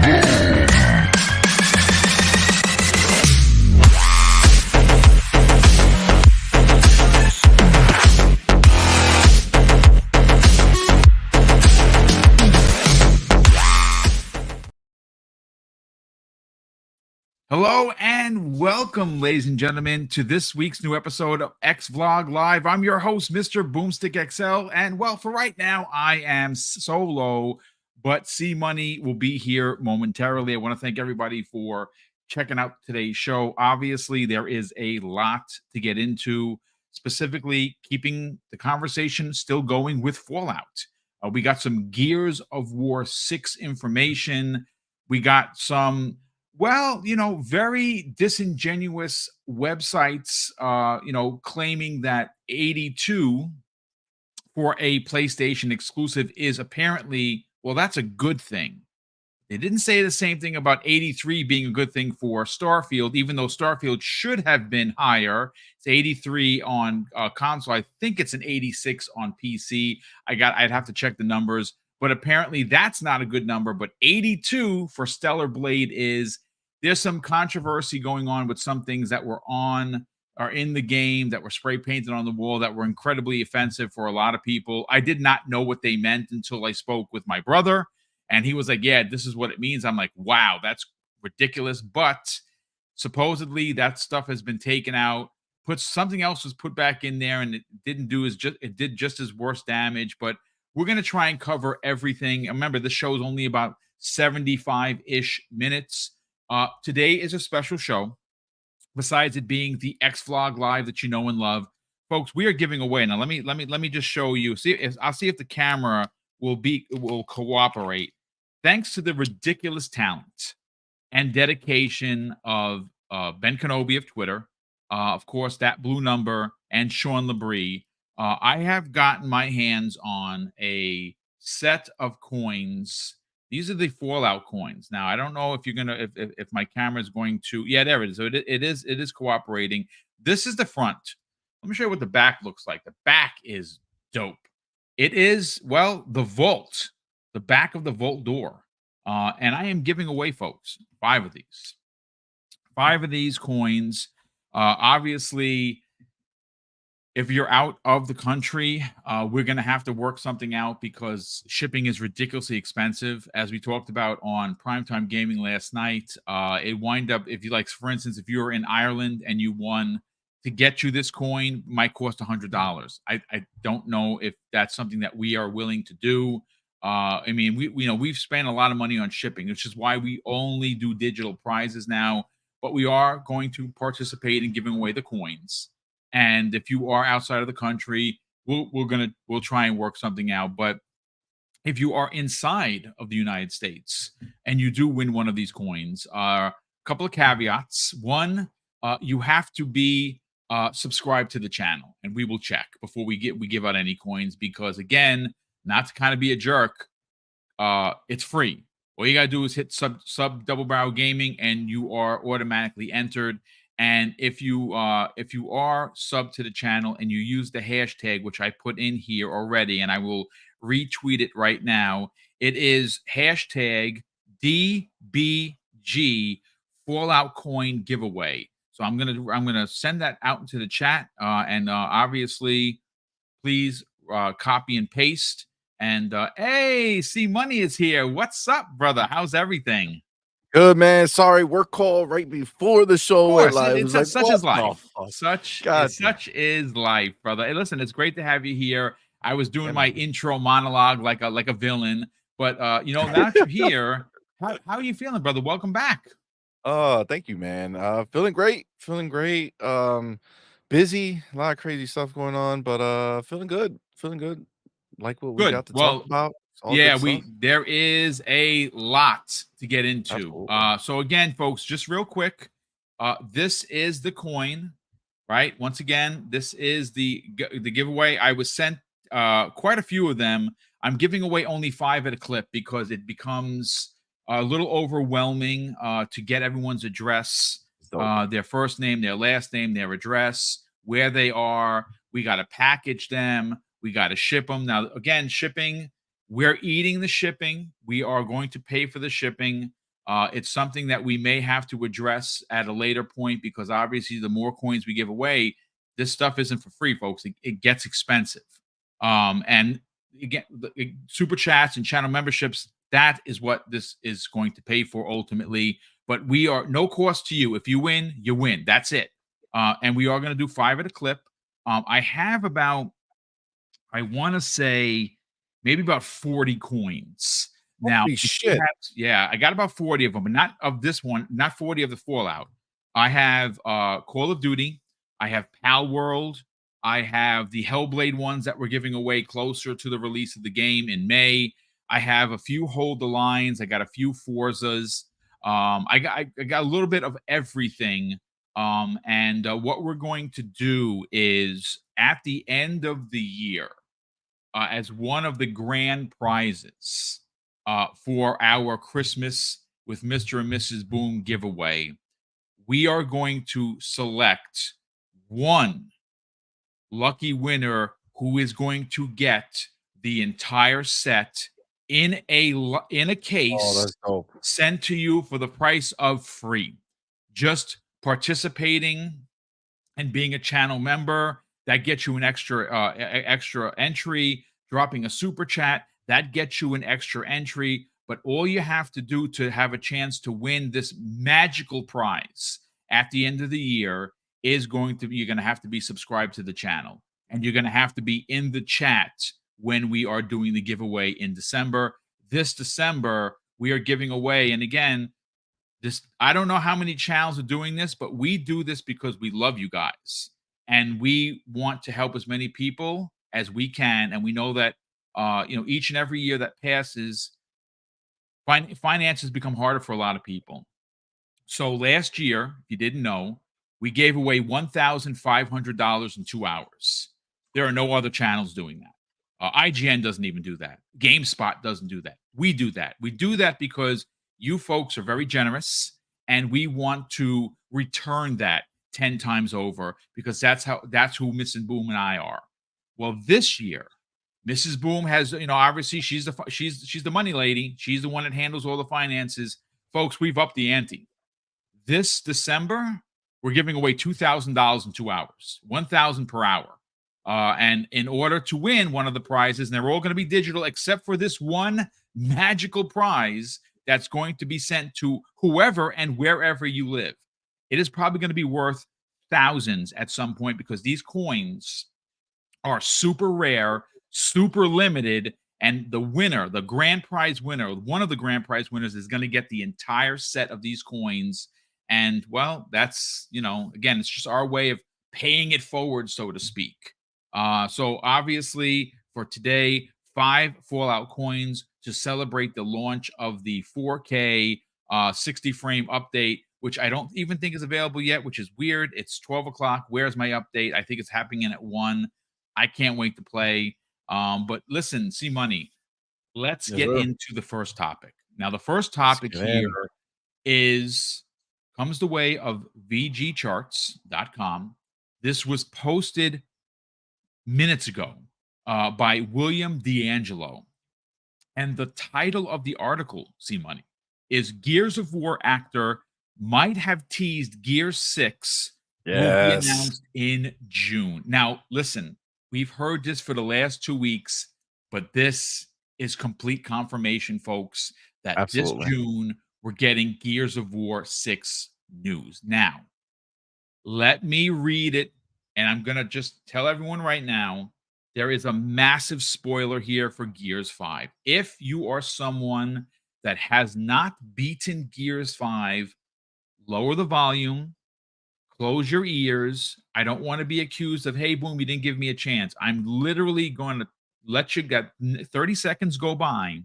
Hello and welcome, ladies and gentlemen, to this week's new episode of X Vlog Live. I'm your host, Mr. BoomStick XL, and well, for right now, I am solo, but C Money will be here momentarily. I want to thank everybody for checking out today's show. Obviously, there is a lot to get into, specifically keeping the conversation still going with Fallout. We got some Gears of War 6 information. We got some very disingenuous websites, claiming that 82 for a PlayStation exclusive is apparently, well, that's a good thing. They didn't say the same thing about 83 being a good thing for Starfield, even though Starfield should have been higher. It's 83 on console. I think it's an 86 on PC. I'd have to check the numbers, but apparently that's not a good number. But 82 for Stellar Blade is. There's some controversy going on with some things that were in the game that were spray painted on the wall that were incredibly offensive for a lot of people. I did not know what they meant until I spoke with my brother, and he was like, yeah, this is what it means. I'm like, wow, that's ridiculous. But supposedly that stuff has been taken out. Something else was put back in there, and it did just as worse damage. But we're going to try and cover everything. Remember, this show is only about 75-ish minutes. Today is a special show. Besides it being the X Vlog Live that you know and love, folks, we are giving away. Now, let me just show you. I'll see if the camera will cooperate. Thanks to the ridiculous talent and dedication of Ben Kenobi of Twitter, of course, that blue number, and Sean Labrie, I have gotten my hands on a set of coins. These are the Fallout coins. Now, I don't know if you're gonna if my camera is going to. Yeah, there it is. So it is cooperating. This is the front. Let me show you what the back looks like. The back is dope. It is, well, the vault, the back of the vault door. And I am giving away, folks, 5 of these. 5 of these coins. Obviously, if you're out of the country, we're going to have to work something out because shipping is ridiculously expensive. As we talked about on Primetime Gaming last night, it wind up, if you like, for instance, if you're in Ireland and you won, to get you this coin might cost $100. I don't know if that's something that we are willing to do. I mean, we've spent a lot of money on shipping, which is why we only do digital prizes now, but we are going to participate in giving away the coins. And if you are outside of the country, we'll try and work something out. But if you are inside of the United States and you do win one of these coins, a couple of caveats. One, you have to be subscribed to the channel, and we will check before we give out any coins. Because again, not to kind of be a jerk, it's free. All you gotta do is hit sub Double Barrel Gaming, and you are automatically entered. And if you are sub to the channel and you use the hashtag, which I put in here already, and I will retweet it right now, it is hashtag DBG Fallout Coin Giveaway. So I'm gonna send that out into the chat, and obviously, please copy and paste. And hey, C Money is here. What's up, brother? How's everything? Good, man. Sorry, work call right before the show went live. Such is life. Such is life, brother. Hey, listen, it's great to have you here. I was doing my intro monologue like a villain, but now that you're here, how are you feeling, brother? Welcome back. Thank you, man. Feeling great. Busy, a lot of crazy stuff going on, but feeling good. Like what we got to talk about. Yeah, there is a lot to get into. So again, folks, just real quick, this is the coin, right? Once again, this is the giveaway. I was sent quite a few of them. I'm giving away only 5 at a clip because it becomes a little overwhelming to get everyone's address, their first name, their last name, their address, where they are. We got to package them. We got to ship them. Now, again, shipping. We're eating the shipping. We are going to pay for the shipping. It's something that we may have to address at a later point because obviously the more coins we give away, this stuff isn't for free, folks. It gets expensive. And again, super chats and channel memberships, that is what this is going to pay for ultimately. But we are no cost to you. If you win, you win. That's it. And we are going to do 5 at a clip. I have about, I want to say, maybe about 40 coins. Now, Holy shit. yeah, I got about 40 of them, but not of this one, not 40 of the Fallout. I have Call of Duty, I have Pal World, I have the Hellblade ones that we're giving away closer to the release of the game in May. I have a few Hold the Lines, I got a few Forzas. I got a little bit of everything. And what we're going to do is at the end of the year, as one of the grand prizes for our Christmas with Mr. and Mrs. Boom giveaway, we are going to select one lucky winner who is going to get the entire set in a case that's dope. sent to you for the price of free. Just participating and being a channel member, that gets you an extra entry. Dropping a super chat, that gets you an extra entry. But all you have to do to have a chance to win this magical prize at the end of the year is going to be, you're going to have to be subscribed to the channel, and you're going to have to be in the chat when we are doing the giveaway in December. This December, we are giving away, and again, this, I don't know how many channels are doing this, but we do this because we love you guys and we want to help as many people as we can. And we know that each and every year that passes, finances become harder for a lot of people. So last year, if you didn't know, we gave away $1,500 in 2 hours. There are no other channels doing that. IGN doesn't even do that. GameSpot doesn't do that. We do that. We do that because you folks are very generous, and we want to return that 10 times over because that's who Mrs. Boom and I are. Well, this year, Mrs. Boom has, obviously she's the money lady. She's the one that handles all the finances. Folks, we've upped the ante. This December, we're giving away $2,000 in 2 hours, $1,000 per hour. And in order to win one of the prizes, and they're all going to be digital except for this one magical prize that's going to be sent to whoever and wherever you live. It is probably going to be worth thousands at some point because these coins are super rare, super limited, and the winner, the grand prize winner, one of the grand prize winners is going to get the entire set of these coins. And well, that's, again, it's just our way of paying it forward, so to speak. So obviously for today, 5 Fallout coins to celebrate the launch of the 4K 60 frame update, which I don't even think is available yet, which is weird. It's 12 o'clock. Where's my update? I think it's happening at 1. I can't wait to play. But listen, C Money, let's get into the first topic. Now, the first topic here comes the way of VGCharts.com. This was posted minutes ago by William D'Angelo. And the title of the article, C Money, is Gears of War actor might have teased Gears 6 will be announced in June. Now, listen, we've heard this for the last 2 weeks, but this is complete confirmation, folks, that this June we're getting Gears of War 6 news. Now, let me read it, and I'm going to just tell everyone right now, there is a massive spoiler here for Gears 5. If you are someone that has not beaten Gears 5, lower the volume, close your ears. I don't want to be accused of, hey, Boom, you didn't give me a chance. I'm literally going to let you get 30 seconds go by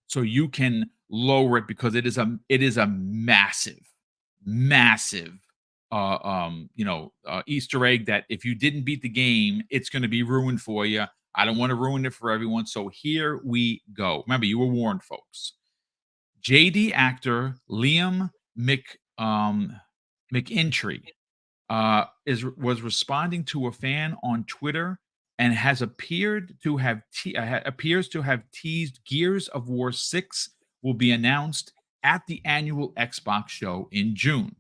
so you can lower it because it is a massive Easter egg that if you didn't beat the game, it's going to be ruined for you. I don't want to ruin it for everyone. So here we go. Remember, you were warned, folks. JD actor Liam McIntry was responding to a fan on Twitter and has appears to have teased Gears of War 6 will be announced at the annual Xbox show in June.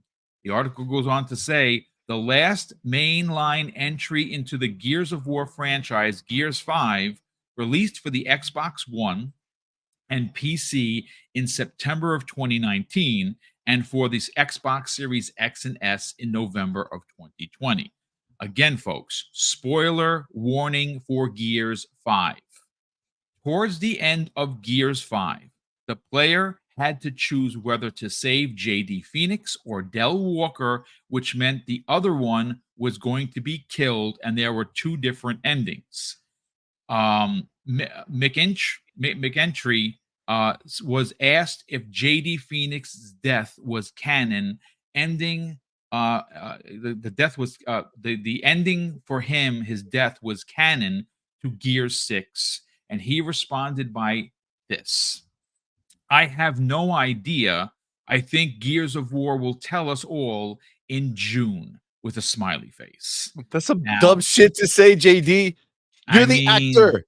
The article goes on to say the last mainline entry into the Gears of War franchise, Gears 5, released for the Xbox One and PC in September of 2019, and for this Xbox Series X and S in November of 2020. Again, folks, spoiler warning for Gears 5. Towards the end of Gears 5, the player had to choose whether to save JD Phoenix or Del Walker, which meant the other one was going to be killed, and there were two different endings. McEntry was asked if JD Phoenix's death was canon, ending the death was the ending for him, his death was canon to Gears 6, and he responded by this: I have no idea. I think Gears of War will tell us all in June, with a smiley face. That's some Now, dumb shit to say, JD. I You're the mean, actor.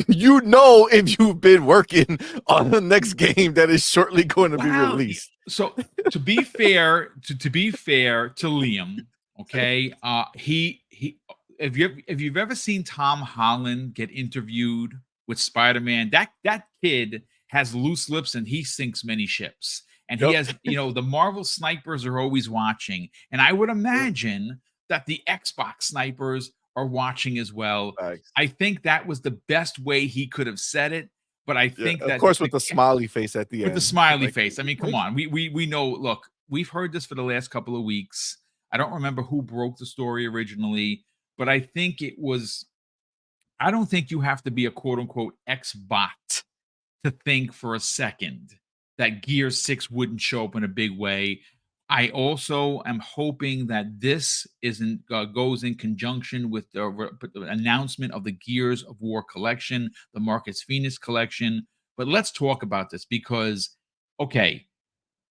You know, if you've been working on the next game that is shortly going to be well, released. so to be fair to Liam, okay, he if you've ever seen Tom Holland get interviewed with Spider-Man, that kid has loose lips and he sinks many ships. And he Yep. has, the Marvel snipers are always watching. And I would imagine that the Xbox snipers are watching as well. Thanks. I think that was the best way he could have said it. But I Yeah, think of that course, with the smiley face at the with end. the smiley Like, face. I mean, come on. We know, look, we've heard this for the last couple of weeks. I don't remember who broke the story originally, but I think it was I don't think you have to be a quote unquote Xbot to think for a second that Gear 6 wouldn't show up in a big way. I also am hoping that this isn't goes in conjunction with the announcement of the Gears of War collection, the Marcus Phoenix collection. But let's talk about this because, okay,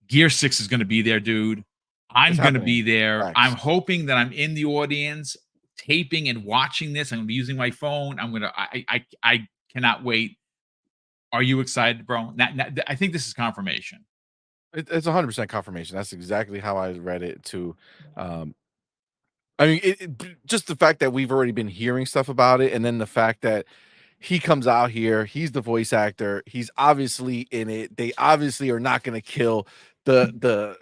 Gear 6 is going to be there, dude. it's I'm going to happening. be there. I'm Facts. hoping that I'm in the audience taping and watching this. I'm going to be using my phone. I cannot wait. Are you excited, bro? I think this is confirmation. It's 100% confirmation. That's exactly how I read it too. I mean, just the fact that we've already been hearing stuff about it, and then the fact that he comes out here, he's the voice actor, he's obviously in it. They obviously are not going to kill the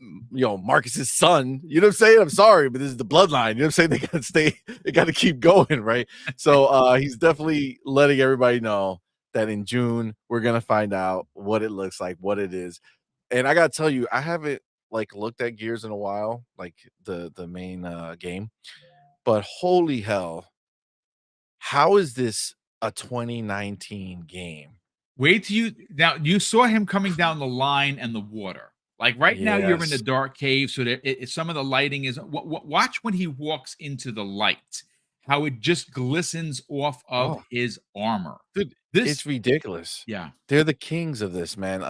Marcus's son. You know what I'm saying? I'm sorry, but this is the bloodline. You know what I'm saying? They gotta stay, they gotta keep going, right? So he's definitely letting everybody know that in June we're gonna find out what it looks like, what it is. And I gotta tell you, I haven't like looked at Gears in a while, like the main game, but holy hell, how is this a 2019 game? Wait till you saw him coming down the line and the water. Like right now, you're in the Yes. dark cave, so that some of the lighting is. Watch when he walks into the light, how it just glistens off of Oh, his armor. dude, This, it's ridiculous. yeah, They're the kings of this, man.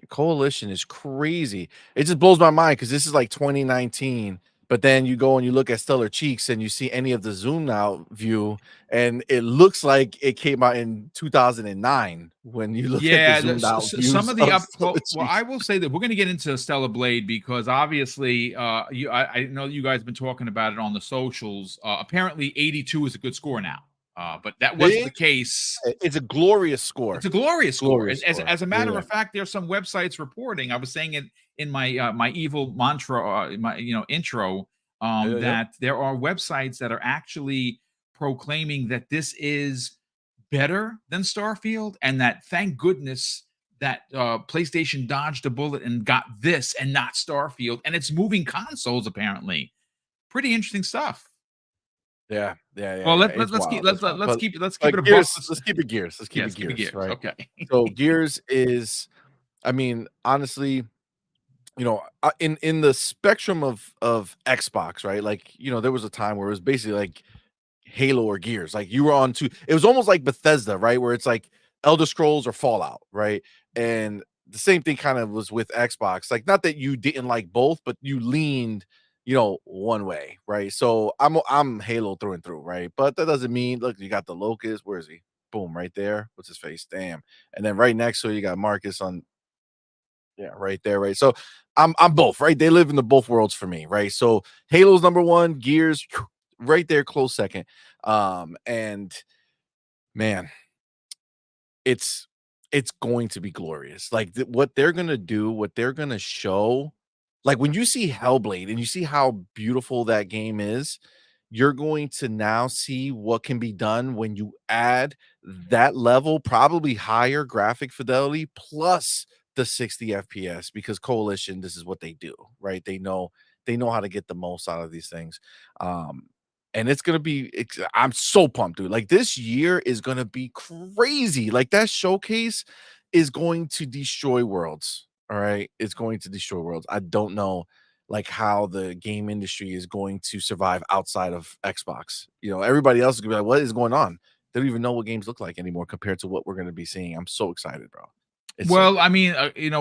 Coalition is crazy. It just blows my mind because this is like 2019, but then you go and you look at Stellar Cheeks and you see any of the zoom out view, and it looks like it came out in 2009 when you look at the yeah. zoomed out Some views of the of up Stellar close. Well, Cheeks. I will say that we're going to get into Stella Blade because obviously, I know you guys have been talking about it on the socials. Apparently, 82 is a good score now, but that wasn't the case. It's a glorious score. It's a glorious score. Glorious score. As a matter Yeah. of fact, there's some websites reporting. I was saying it in my my evil mantra, my intro, Yeah, yeah. that there are websites that are actually proclaiming that this is better than Starfield, and that thank goodness that PlayStation dodged a bullet and got this and not Starfield, and it's moving consoles apparently. Pretty interesting stuff. Yeah, yeah, yeah, Well, yeah. let, It's let's keep wild. It's wild. But let's keep it a buck. Gears, let's keep it Gears. Let's keep it Yes, keep it Gears, gears. right? Okay. So Gears is, I mean, honestly, in the spectrum of Xbox, right? Like, there was a time where it was basically like Halo or Gears. Like you were on two. It was almost like Bethesda, right? Where it's like Elder Scrolls or Fallout, right? And the same thing kind of was with Xbox. Like not that you didn't like both, but you leaned, one way, right? So I'm Halo through and through, right? But that doesn't mean look, you got the Locust. Where is he? Boom, right there. What's his face? Damn. And then right next to it, you got Marcus on. Yeah, right there, right. So I'm both, right? They live in the both worlds for me, right? So Halo's number one, Gears right there, close second. And man, it's it's going to be glorious. Like what they're gonna do, what they're gonna show, like when you see Hellblade and you see how beautiful that game is, you're going to now see what can be done when you add that level, probably higher graphic fidelity plus the 60 FPS because Coalition, this is what they do, right? They know how to get the most out of these things. Um, and it's gonna be I'm so pumped, dude. Like this year is gonna be crazy. Like that showcase is going to destroy worlds. All right. It's going to destroy worlds. I don't know like how the game industry is going to survive outside of Xbox. Everybody else is gonna be like, what is going on? They don't even know what games look like anymore compared to what we're gonna be seeing. I'm so excited, bro. It's so Well, good. I mean,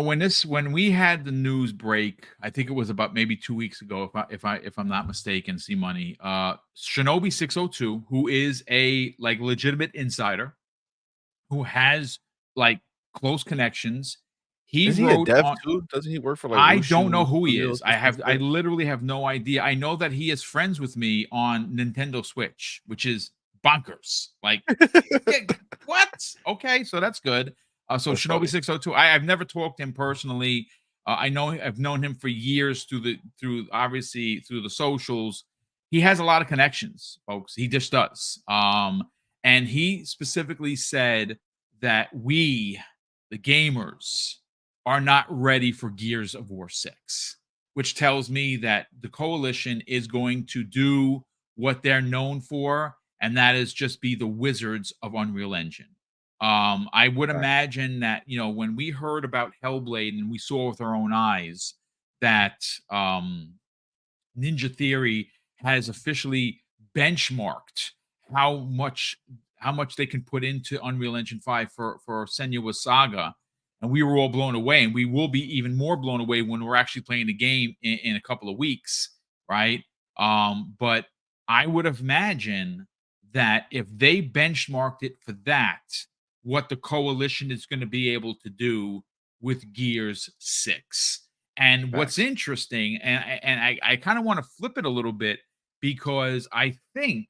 when we had the news break, I think it was about maybe 2 weeks ago, if I'm not mistaken. See money, Shinobi 602, who is a like legitimate insider, who has like close connections. He Isn't he a wrote dev on. too? Doesn't he work for like I don't know Wushu who he is. Studios or some I shit? literally have no idea. I know that he is friends with me on Nintendo Switch, which is bonkers. Like, yeah, what? Okay, so that's good. So That's Shinobi funny. 602. I've never talked to him personally. I've known him for years through obviously through the socials. He has a lot of connections, folks. He just does. And he specifically said that we, the gamers, are not ready for Gears of War 6, which tells me that the coalition is going to do what they're known for, and that is just be the wizards of Unreal Engine. I would Right. imagine that, when we heard about Hellblade and we saw with our own eyes that Ninja Theory has officially benchmarked how much how much they can put into Unreal Engine 5 for Senua's Saga, and we were all blown away, and we will be even more blown away when we're actually playing the game in a couple of weeks, right? But I would imagine that if they benchmarked it for that, what the coalition is going to be able to do with Gears 6. And what's Facts. interesting, and I kind of want to flip it a little bit because I think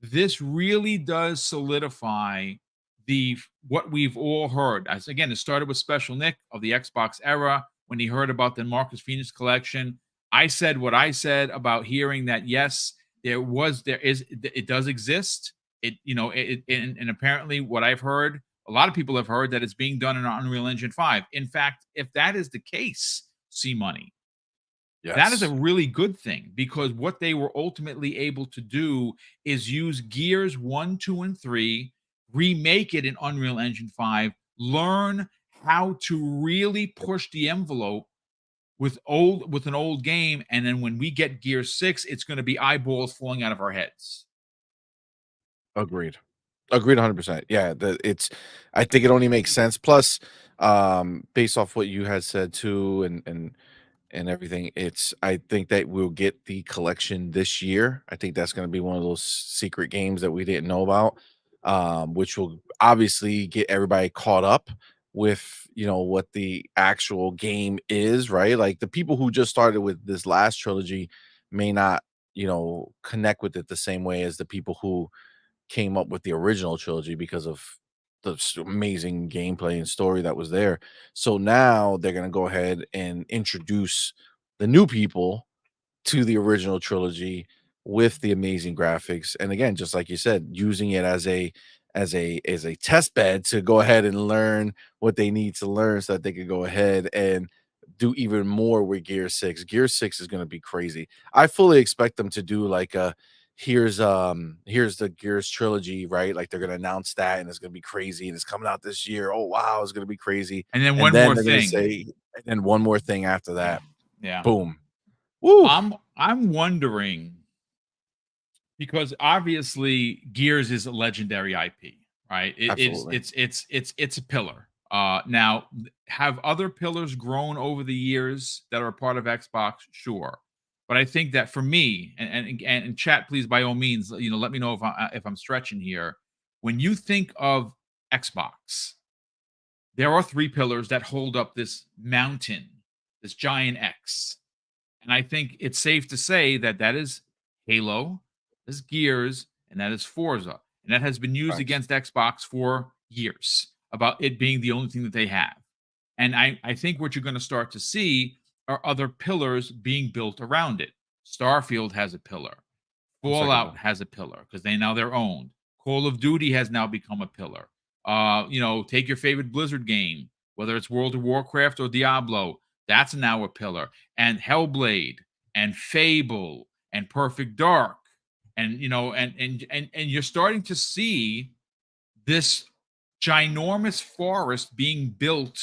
this really does solidify the what we've all heard. As again, it started with Special Nick of the Xbox era when he heard about the Marcus Phoenix collection. I said what I said about hearing that yes, there is it does exist. And apparently what I've heard, a lot of people have heard that it's being done in Unreal Engine 5. In fact, if that is the case, see money. That is a Yes. really good thing because what they were ultimately able to do is use Gears 1, 2, and 3, remake it in Unreal Engine 5, learn how to really push the envelope with an old game, and then when we get Gear 6, it's going to be eyeballs falling out of our heads. Agreed. Agreed 100%. Yeah, I think it only makes sense. Plus, based off what you had said too, and everything, I think that we'll get the collection this year. I think that's going to be one of those secret games that we didn't know about, which will obviously get everybody caught up with what the actual game is, right? Like the people who just started with this last trilogy may not connect with it the same way as the people who came up with the original trilogy because of the amazing gameplay and story that was there. So now they're going to go ahead and introduce the new people to the original trilogy with the amazing graphics. And again, just like you said, using it as a test bed to go ahead and learn what they need to learn so that they could go ahead and do even more with Gear 6. Gear 6 is going to be crazy. I fully expect them to do like a here's the Gears trilogy, right? Like they're gonna announce that and it's gonna be crazy and it's coming out this year. Oh wow, it's gonna be crazy. And then And one then more they're gonna thing. say, and then one more thing after that. Yeah. Boom. Woo. I'm wondering because obviously Gears is a legendary IP, right? Absolutely. It's a pillar. Now have other pillars grown over the years that are a part of Xbox? Sure, but I think that for me, and chat, please by all means, let me know if I'm stretching here. When you think of Xbox, there are three pillars that hold up this mountain, this giant X. And I think it's safe to say that that is Halo, that is Gears, and that is Forza. And that has been used Facts. against Xbox for years about it being the only thing that they have. And I think what you're going to start to see are other pillars being built around it. Starfield has a pillar. I'm second Fallout that. has a pillar because they now they're owned. Call of Duty has now become a pillar. Take your favorite Blizzard game, whether it's World of Warcraft or Diablo, that's now a pillar. And Hellblade and Fable and Perfect Dark. And and you're starting to see this ginormous forest being built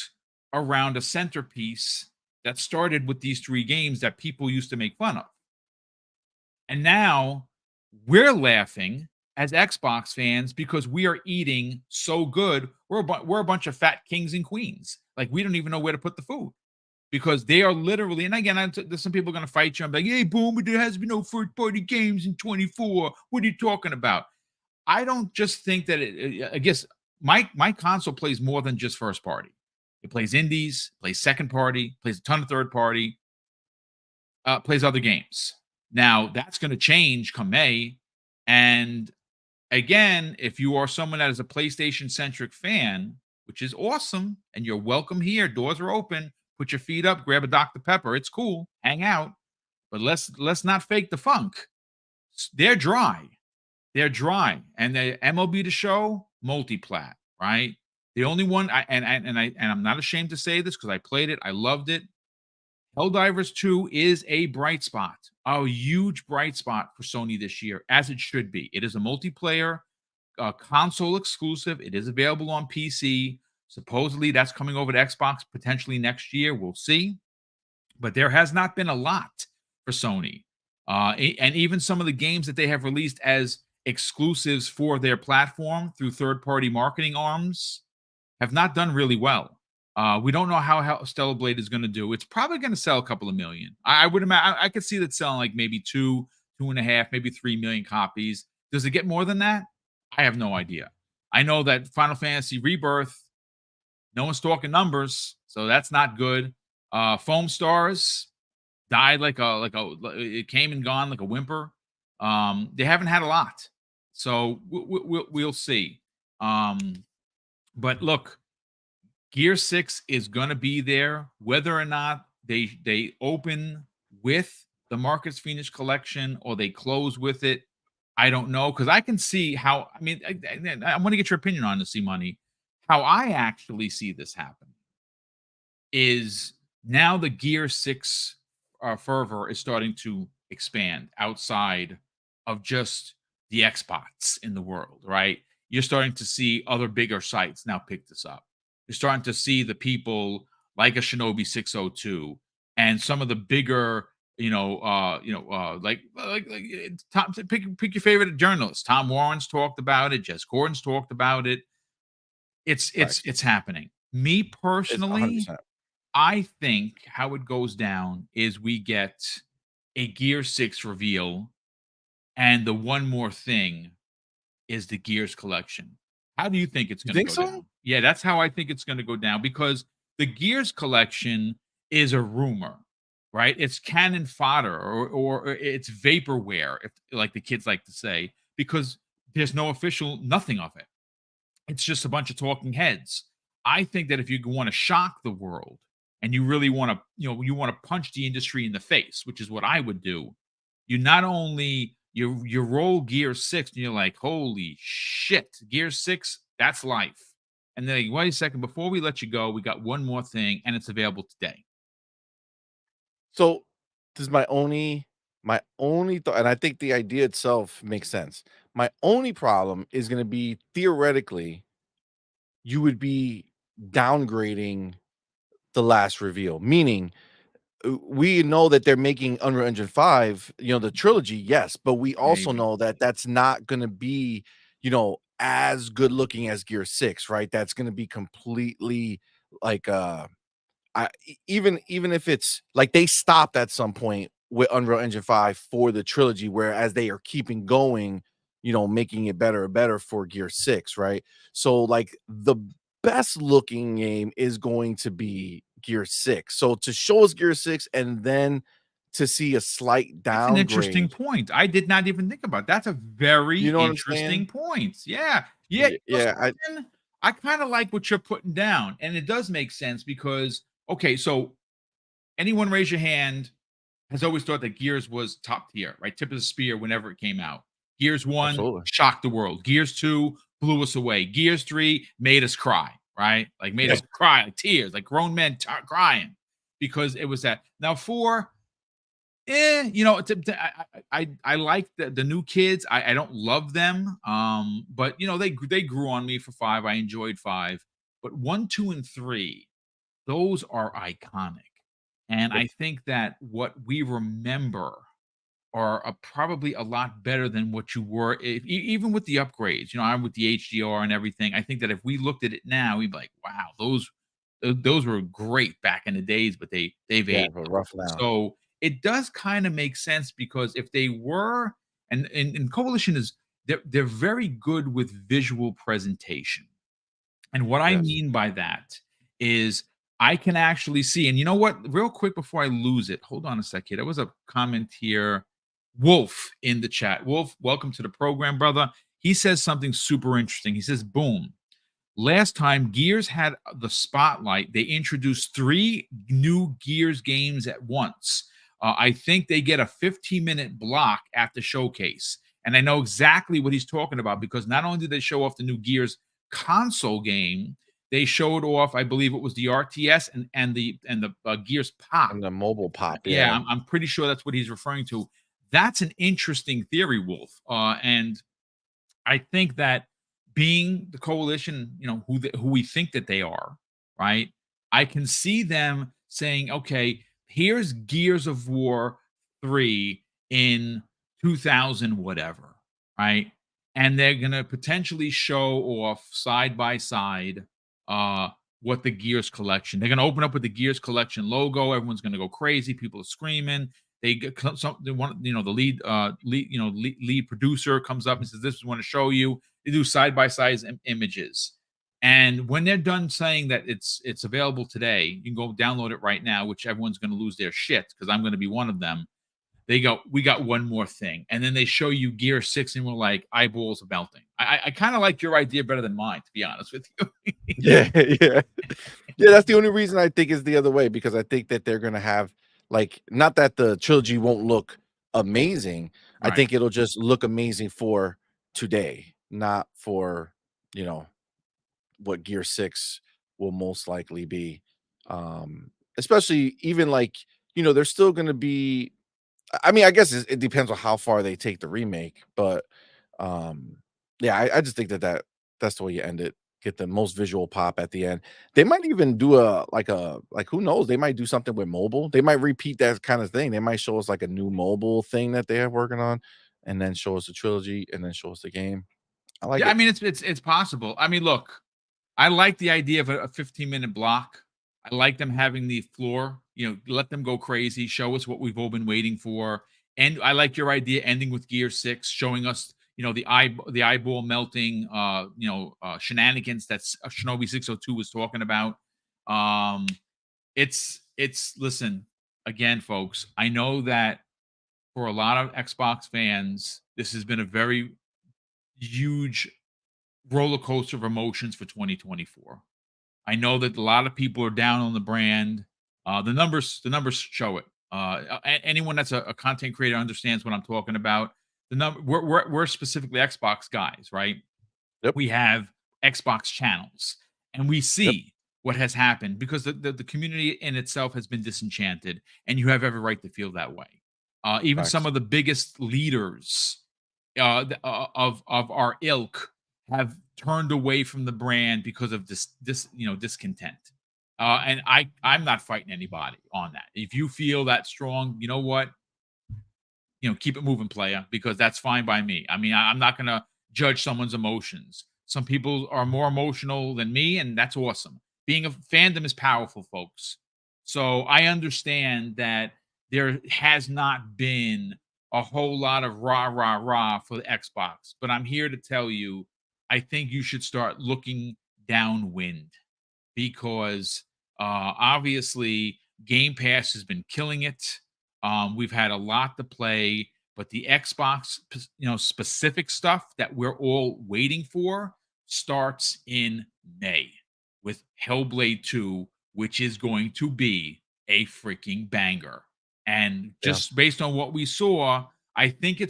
around a centerpiece that started with these three games that people used to make fun of. And now we're laughing as Xbox fans because we are eating so good. We're a bunch of fat kings and queens. Like we don't even know where to put the food because they are literally. And again, there's some people going to fight you. I'm like, hey, boom, but there has been no first party games in 24. What are you talking about? I don't just think that I guess my console plays more than just first party. It plays indies, plays second party, plays a ton of third party, plays other games. Now that's going to change come May. And again, if you are someone that is a PlayStation centric fan, which is awesome, and you're welcome here, doors are open. Put your feet up, grab a Dr. Pepper. It's cool, hang out, but let's not fake the funk. They're dry. They're dry, and the MLB The Show multiplat, right? The only one, I'm not ashamed to say this because I played it, I loved it. Helldivers 2 is a bright spot, a huge bright spot for Sony this year, as it should be. It is a multiplayer, console exclusive. It is available on PC. Supposedly, that's coming over to Xbox potentially next year. We'll see. But there has not been a lot for Sony. And even some of the games that they have released as exclusives for their platform through third-party marketing arms have not done really well. We don't know how Stellar Blade is going to do. It's probably going to sell a couple of million. I would imagine. I could see that selling like maybe 2.5, maybe 3 million copies. Does it get more than that? I have no idea. I know that Final Fantasy Rebirth, no one's talking numbers, so that's not good. Foam Stars died it came and gone like a whimper. They haven't had a lot, so we'll see. But look, Gear 6 is going to be there, whether or not they open with the Marcus Phoenix collection or they close with it. I don't know because I can see how. I mean, I want to get your opinion on this, Money. How I actually see this happen is now the Gear 6 fervor is starting to expand outside of just the Xbox in the world, right? You're starting to see other bigger sites now pick this up. You're starting to see the people like a Shinobi 602 and some of the bigger, Tom, pick your favorite journalist. Tom Warren's talked about it. Jess Gordon's talked about it. It's happening. Me It's personally, 100%. I think how it goes down is we get a Gear 6 reveal, and the one more thing is the Gears collection. How do you think it's You going to think go so? down? Yeah, that's how I think it's going to go down because the Gears collection is a rumor, right? It's cannon fodder or it's vaporware, if like the kids like to say, because there's no official nothing of it. It's just a bunch of talking heads. I think that if you want to shock the world and you really want to, you want to punch the industry in the face, which is what I would do, you not only you roll Gear 6 and you're like, holy shit, Gear 6, that's life. And then wait a second, before we let you go, we got one more thing, and it's available today. So this is my only thought, and I think the idea itself makes sense. My only problem is going to be theoretically, you would be downgrading the last reveal, meaning we know that they're making Unreal Engine 5, the trilogy, yes, but we also Maybe. know that that's not going to be, as good looking as Gear 6, right? That's going to be completely like even if it's like they stopped at some point with Unreal Engine 5 for the trilogy, whereas they are keeping going, making it better and better for Gear 6, right? So like best looking game is going to be Gear 6. So to show us Gear 6 and then to see a slight That's an interesting downgrade, point. I did not even think about. That's a very you know what I'm interesting saying? point. Yeah. Yeah, Yeah, I kinda like what you're putting down, and it does make sense because okay, so anyone raise your hand has always thought that Gears was top tier, right? Tip of the spear whenever it came out. Gears 1 absolutely. shocked the world. Gears 2 blew us away. Gears 3 made us cry, right? Like made Yeah. us cry, like tears, like grown men crying because it was that. Now 4, I like the new kids. I don't love them, but they grew on me for 5. I enjoyed 5, but 1, 2, and 3, those are iconic, and Yep. I think that what we remember are probably a lot better than what you were, even with the upgrades. I'm with the HDR and everything. I think that if we looked at it now, we'd be like, "Wow, those were great back in the days," but they've Yeah, aged but a rough little. now. So it does kind of make sense because if they were, and Coalition is they're very good with visual presentation. And what I Yes. mean by that is I can actually see, and you know what? Real quick before I lose it, hold on a sec here. There was a comment here. Wolf in the chat. Wolf, welcome to the program, brother. He says something super interesting. He says, boom. Last time Gears had the spotlight, they introduced 3 new Gears games at once. I think they get a 15-minute block at the showcase. And I know exactly what he's talking about because not only did they show off the new Gears console game, they showed off, I believe it was the RTS and the Gears Pop. And the mobile pop, Yeah, yeah. I'm pretty sure that's what he's referring to. That's an interesting theory, Wolf. And I think that being the coalition, who we think that they are, right? I can see them saying, okay, here's Gears of War 3 in 2000 whatever, right? And they're going to potentially show off side by side uh what the Gears collection. They're going to open up with the Gears collection logo. Everyone's going to go crazy. People are screaming. They get some they want the lead producer comes up and says, this is what I want to show you. They do side by side images, and when they're done saying that it's available today, you can go download it right now, which everyone's going to lose their shit because I'm going to be one of them. They go, we got one more thing, and then they show you Gear 6 and we're like, eyeballs are melting. I kind of like your idea better than mine, to be honest with you. Yeah, yeah. Yeah, that's the only reason I think is the other way, because I think that they're gonna have, like, not that the trilogy won't look amazing. I Right. think it'll just look amazing for today, not for, you know, what Gear 6 will most likely be. Especially even like, there's still gonna be, I mean, I guess it depends on how far they take the remake, but um, yeah, I just think that's the way you end it. Get the most visual pop at the end. They might even do like who knows? They might do something with mobile. They might repeat that kind of thing. They might show us like a new mobile thing that they are working on, and then show us the trilogy, and then show us the game. I like Yeah, I it. mean it's possible. I mean, look, I like the idea of a 15-minute block. I like them having the floor, let them go crazy, show us what we've all been waiting for. And I like your idea ending with Gear 6, showing us, the eyeball melting, shenanigans that's Shinobi 602 was talking about. Um, it's listen, again, folks, I know that for a lot of Xbox fans, this has been a very huge roller coaster of emotions for 2024. I know that a lot of people are down on the brand. The numbers show it. Anyone that's a content creator understands what I'm talking about. The number we're specifically Xbox guys, right? Yep. We have Xbox channels, and we Yep. see what has happened because the community in itself has been disenchanted, and you have every right to feel that way. Even some Facts. of the biggest leaders of our ilk have turned away from the brand because of discontent. And I'm not fighting anybody on that. If you feel that strong, you know what? Keep it moving, player, because that's fine by me. I mean, I'm not gonna judge someone's emotions. Some people are more emotional than me, and that's awesome. Being a fandom is powerful, folks. So I understand that there has not been a whole lot of rah rah rah for the Xbox, but I'm here to tell you, I think you should start looking downwind because obviously Game Pass has been killing it. We've had a lot to play, but the Xbox, specific stuff that we're all waiting for starts in May with Hellblade 2, which is going to be a freaking banger. And Yeah. just based on what we saw, I think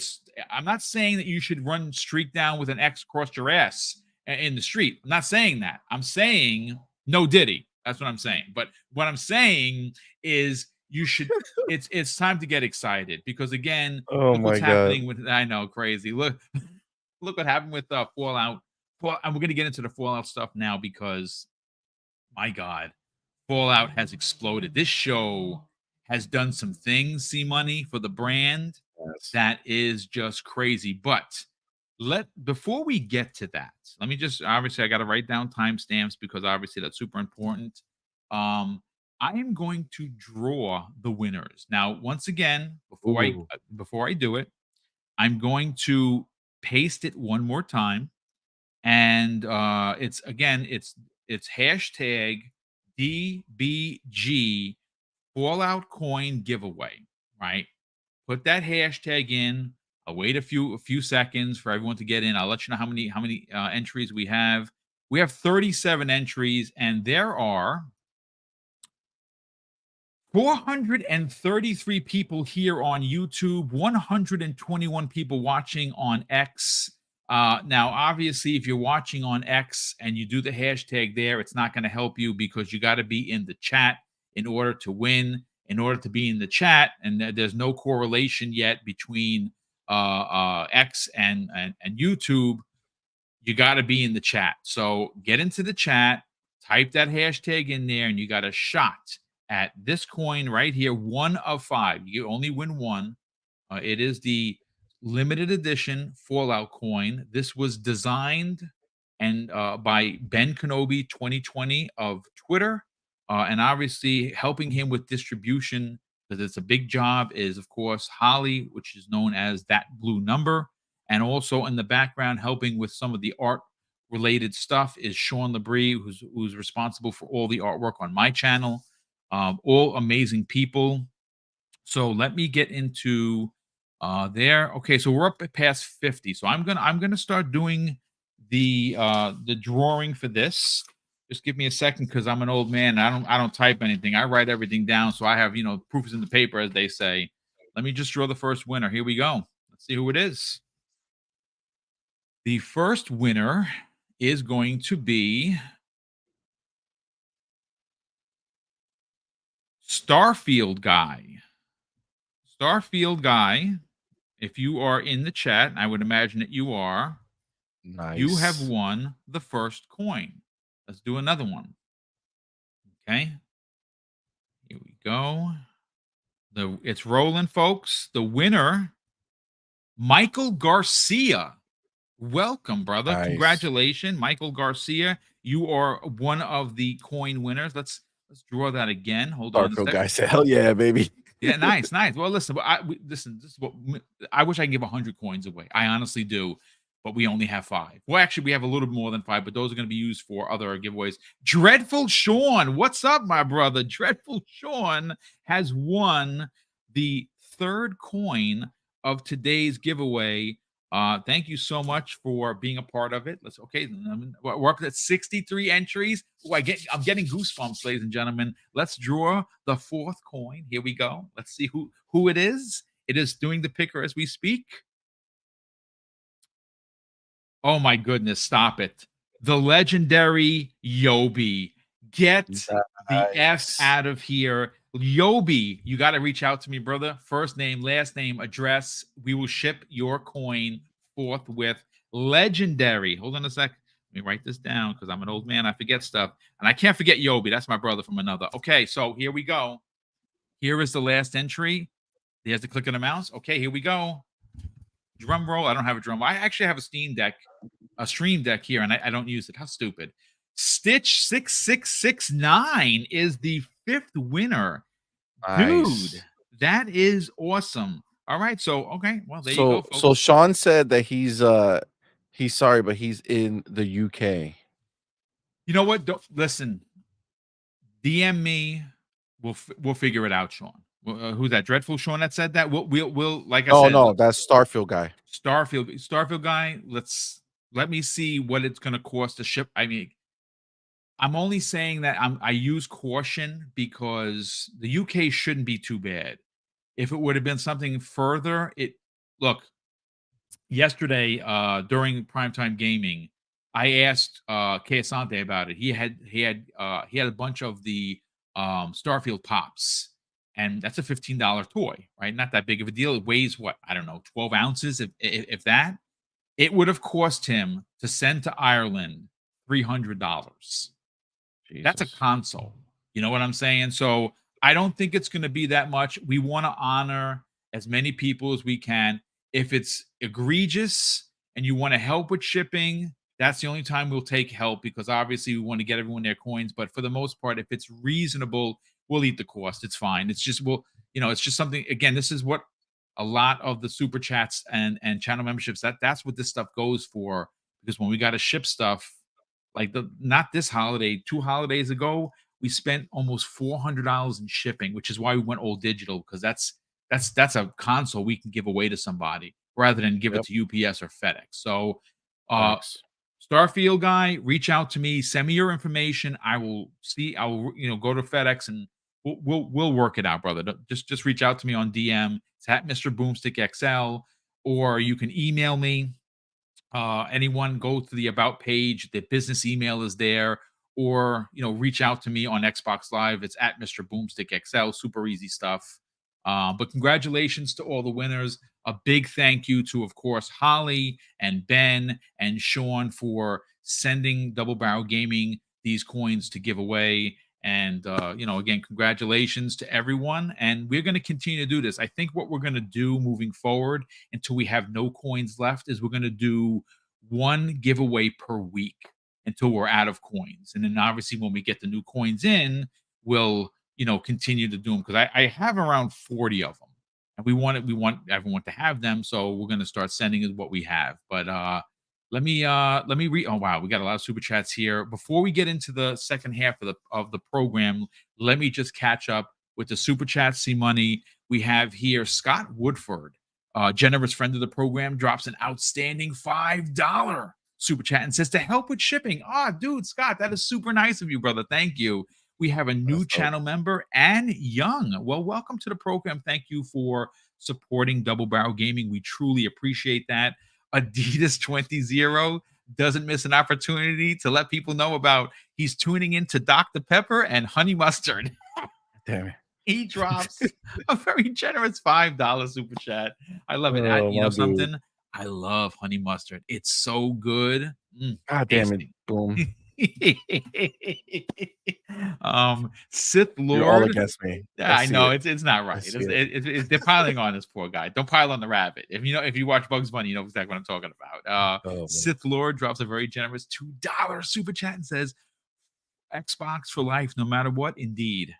I'm not saying that you should run streak down with an X across your ass in the street. I'm not saying that. I'm saying no Diddy. That's what I'm saying. But what I'm saying is you should it's time to get excited because again, Oh look what's my god. happening with I know crazy. Look what happened with Fallout. And we're gonna get into the Fallout stuff now because my God, Fallout has exploded. This show has done some things, see money for the brand Yes. that is just crazy. But before we get to that, let me just obviously I got to write down timestamps because obviously that's super important. Um, I am going to draw the winners now. Once again, Ooh. before I do it, I'm going to paste it one more time, and it's hashtag DBG Fallout coin giveaway, right? Put that hashtag in. I'll wait a few seconds for everyone to get in. I'll let you know how many entries we have. We have 37 entries, and there are 433 people here on YouTube, 121 people watching on X. Now, obviously, if you're watching on X and you do the hashtag there, it's not going to help you because you got to be in the chat in order to win, in order to be in the chat. And there's no correlation yet between X and YouTube. You got to be in the chat. So get into the chat, type that hashtag in there, and you got a shot at this coin right here, 1 of 5. You only win one. It is the limited edition Fallout coin. This was designed and by Ben Kenobi 2020 of Twitter, and obviously helping him with distribution because it's a big job is of course Holly, which is known as that blue number, and also in the background helping with some of the art related stuff is Sean Labrie, who's responsible for all the artwork on my channel. All amazing people. So let me get into there. Okay, so we're up at past 50. So I'm gonna start doing the drawing for this. Just give me a second because I'm an old man. I don't type anything. I write everything down. So I have proof is in the paper, as they say. Let me just draw the first winner. Here we go. Let's see who it is. The first winner is going to be Starfield Guy. Starfield Guy, if you are in the chat, I would imagine that you are, you have Nice. won the first coin. Let's do another one. Okay. Here we go. It's rolling, folks. The winner, Michael Garcia. Welcome, brother. Nice. Congratulations, Michael Garcia. You are one of the coin winners. Let's draw that again. Hold on a Darko second. guy said, "Hell yeah, baby." Yeah, nice, nice. Well, listen, listen. This is what I wish I could give 100 coins away. I honestly do, but we only have 5. Well, actually, we have a little more than 5, but those are going to be used for other giveaways. Dreadful Sean, what's up, my brother? Dreadful Sean has won the third coin of today's giveaway. Thank you so much for being a part of it. We're up at 63 entries. I'm getting goosebumps, ladies and gentlemen. Let's draw the fourth coin. Here we go. Let's see who it is. It is doing the picker as we speak. Oh my goodness, stop it. The legendary Yobi. Get the F Nice. out of here. Yobi, you got to reach out to me, brother. First name, last name, address. We will ship your coin forthwith. Legendary. Hold on a sec. Let me write this down because I'm an old man. I forget stuff. And I can't forget Yobi. That's my brother from another. Okay, so here we go. Here is the last entry. There's the click of the mouse. Okay, here we go. Drum roll. I don't have a drum roll. I actually have a stream deck here, and I don't use it. How stupid. Stitch 6669 is the 5th winner. Nice. Dude, that is awesome. All right, so okay, well there you go, So folks. Sean said that he's sorry, but he's in the UK. You know what? Don't listen. DM me. We'll figure it out, Sean. Who's that? Dreadful Sean that said that. We'll like I Oh said, no, that's Starfield guy. Starfield guy. Let me see what it's going to cost to ship. I mean, I'm only saying that I use caution because the UK shouldn't be too bad. If it would have been something further, it look yesterday during primetime gaming, I asked Asante about it. He had a bunch of the Starfield pops, and that's a $15 toy, right? Not that big of a deal. It weighs what, I don't know, 12 ounces, if that. It would have cost him to send to Ireland $300. That's a Jesus. console. You know what I'm saying? So I don't think it's going to be that much. We want to honor as many people as we can. If it's egregious and you want to help with shipping, that's the only time we'll take help, because obviously we want to get everyone their coins. But for the most part, if it's reasonable, we'll eat the cost. It's fine. It's just it's just something. Again, this is what a lot of the super chats and channel memberships, that's what this stuff goes for. Because when we got to ship stuff, like not this holiday, 2 holidays ago, we spent almost $400 in shipping, which is why we went all digital, because that's a console we can give away to somebody rather than give it Yep. to UPS or FedEx. So, Thanks. Starfield guy, reach out to me, send me your information. I will go to FedEx and we'll work it out, brother. Just reach out to me on DM. It's at Mr. Boomstick XL, or you can email me. Anyone go to the about page, the business email is there, or reach out to me on Xbox Live. It's at Mr. Boomstick XL. Super easy stuff. But congratulations to all the winners. A big thank you to, of course, Holly and Ben and Sean for sending Double Barrel Gaming these coins to give away. And again, congratulations to everyone. And we're going to continue to do this. I think what we're going to do moving forward until we have no coins left is we're going to do one giveaway per week until we're out of coins. And then obviously when we get the new coins in, we'll continue to do them, because I have around 40 of them. And we want everyone to have them. So we're going to start sending what we have. But let me read. Oh wow, we got a lot of super chats here. Before we get into the second half of the program, let me just catch up with the super chats. See money. We have here Scott Woodford, generous friend of the program, drops an outstanding $5 super chat and says to help with shipping. Ah, dude, Scott, that is super nice of you, brother. Thank you. We have a new That's dope. channel member, and Young. Well, welcome to the program. Thank you for supporting Double Barrel Gaming. We truly appreciate that. Adidas 20 doesn't miss an opportunity to let people know about he's tuning into Dr. Pepper and Honey Mustard. Damn it. He drops a very generous $5 super chat. I love it. Oh, You know my dude. something? I love honey mustard. It's so good. God damn it, Tasty. Boom. Sith You're all Lord. against me. Yeah, I I see know it. it's not I right. see it. They're piling on this poor guy. Don't pile on the rabbit. If you watch Bugs Bunny, you know exactly what I'm talking about. Oh, man. Sith Lord drops a very generous $2 super chat and says, Xbox for life, no matter what. Indeed,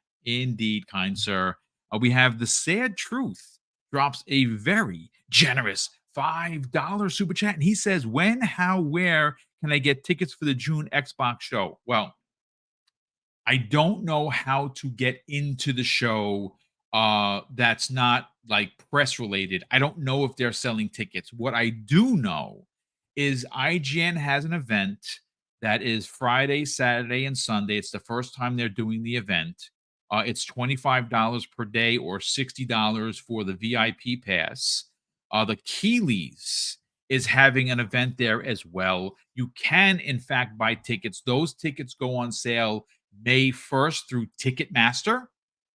kind sir. We have the sad truth drops a very generous $5 super chat, and he says, "When, how, where can I get tickets for the June Xbox show?" Well, I don't know how to get into the show that's not like press related. I don't know if they're selling tickets. What I do know is IGN has an event that is Friday, Saturday, and Sunday. It's the first time they're doing the event. It's $25 per day or $60 for the VIP pass. The Keeleys is having an event there as well. You can, in fact, buy tickets. Those tickets go on sale May 1st through Ticketmaster.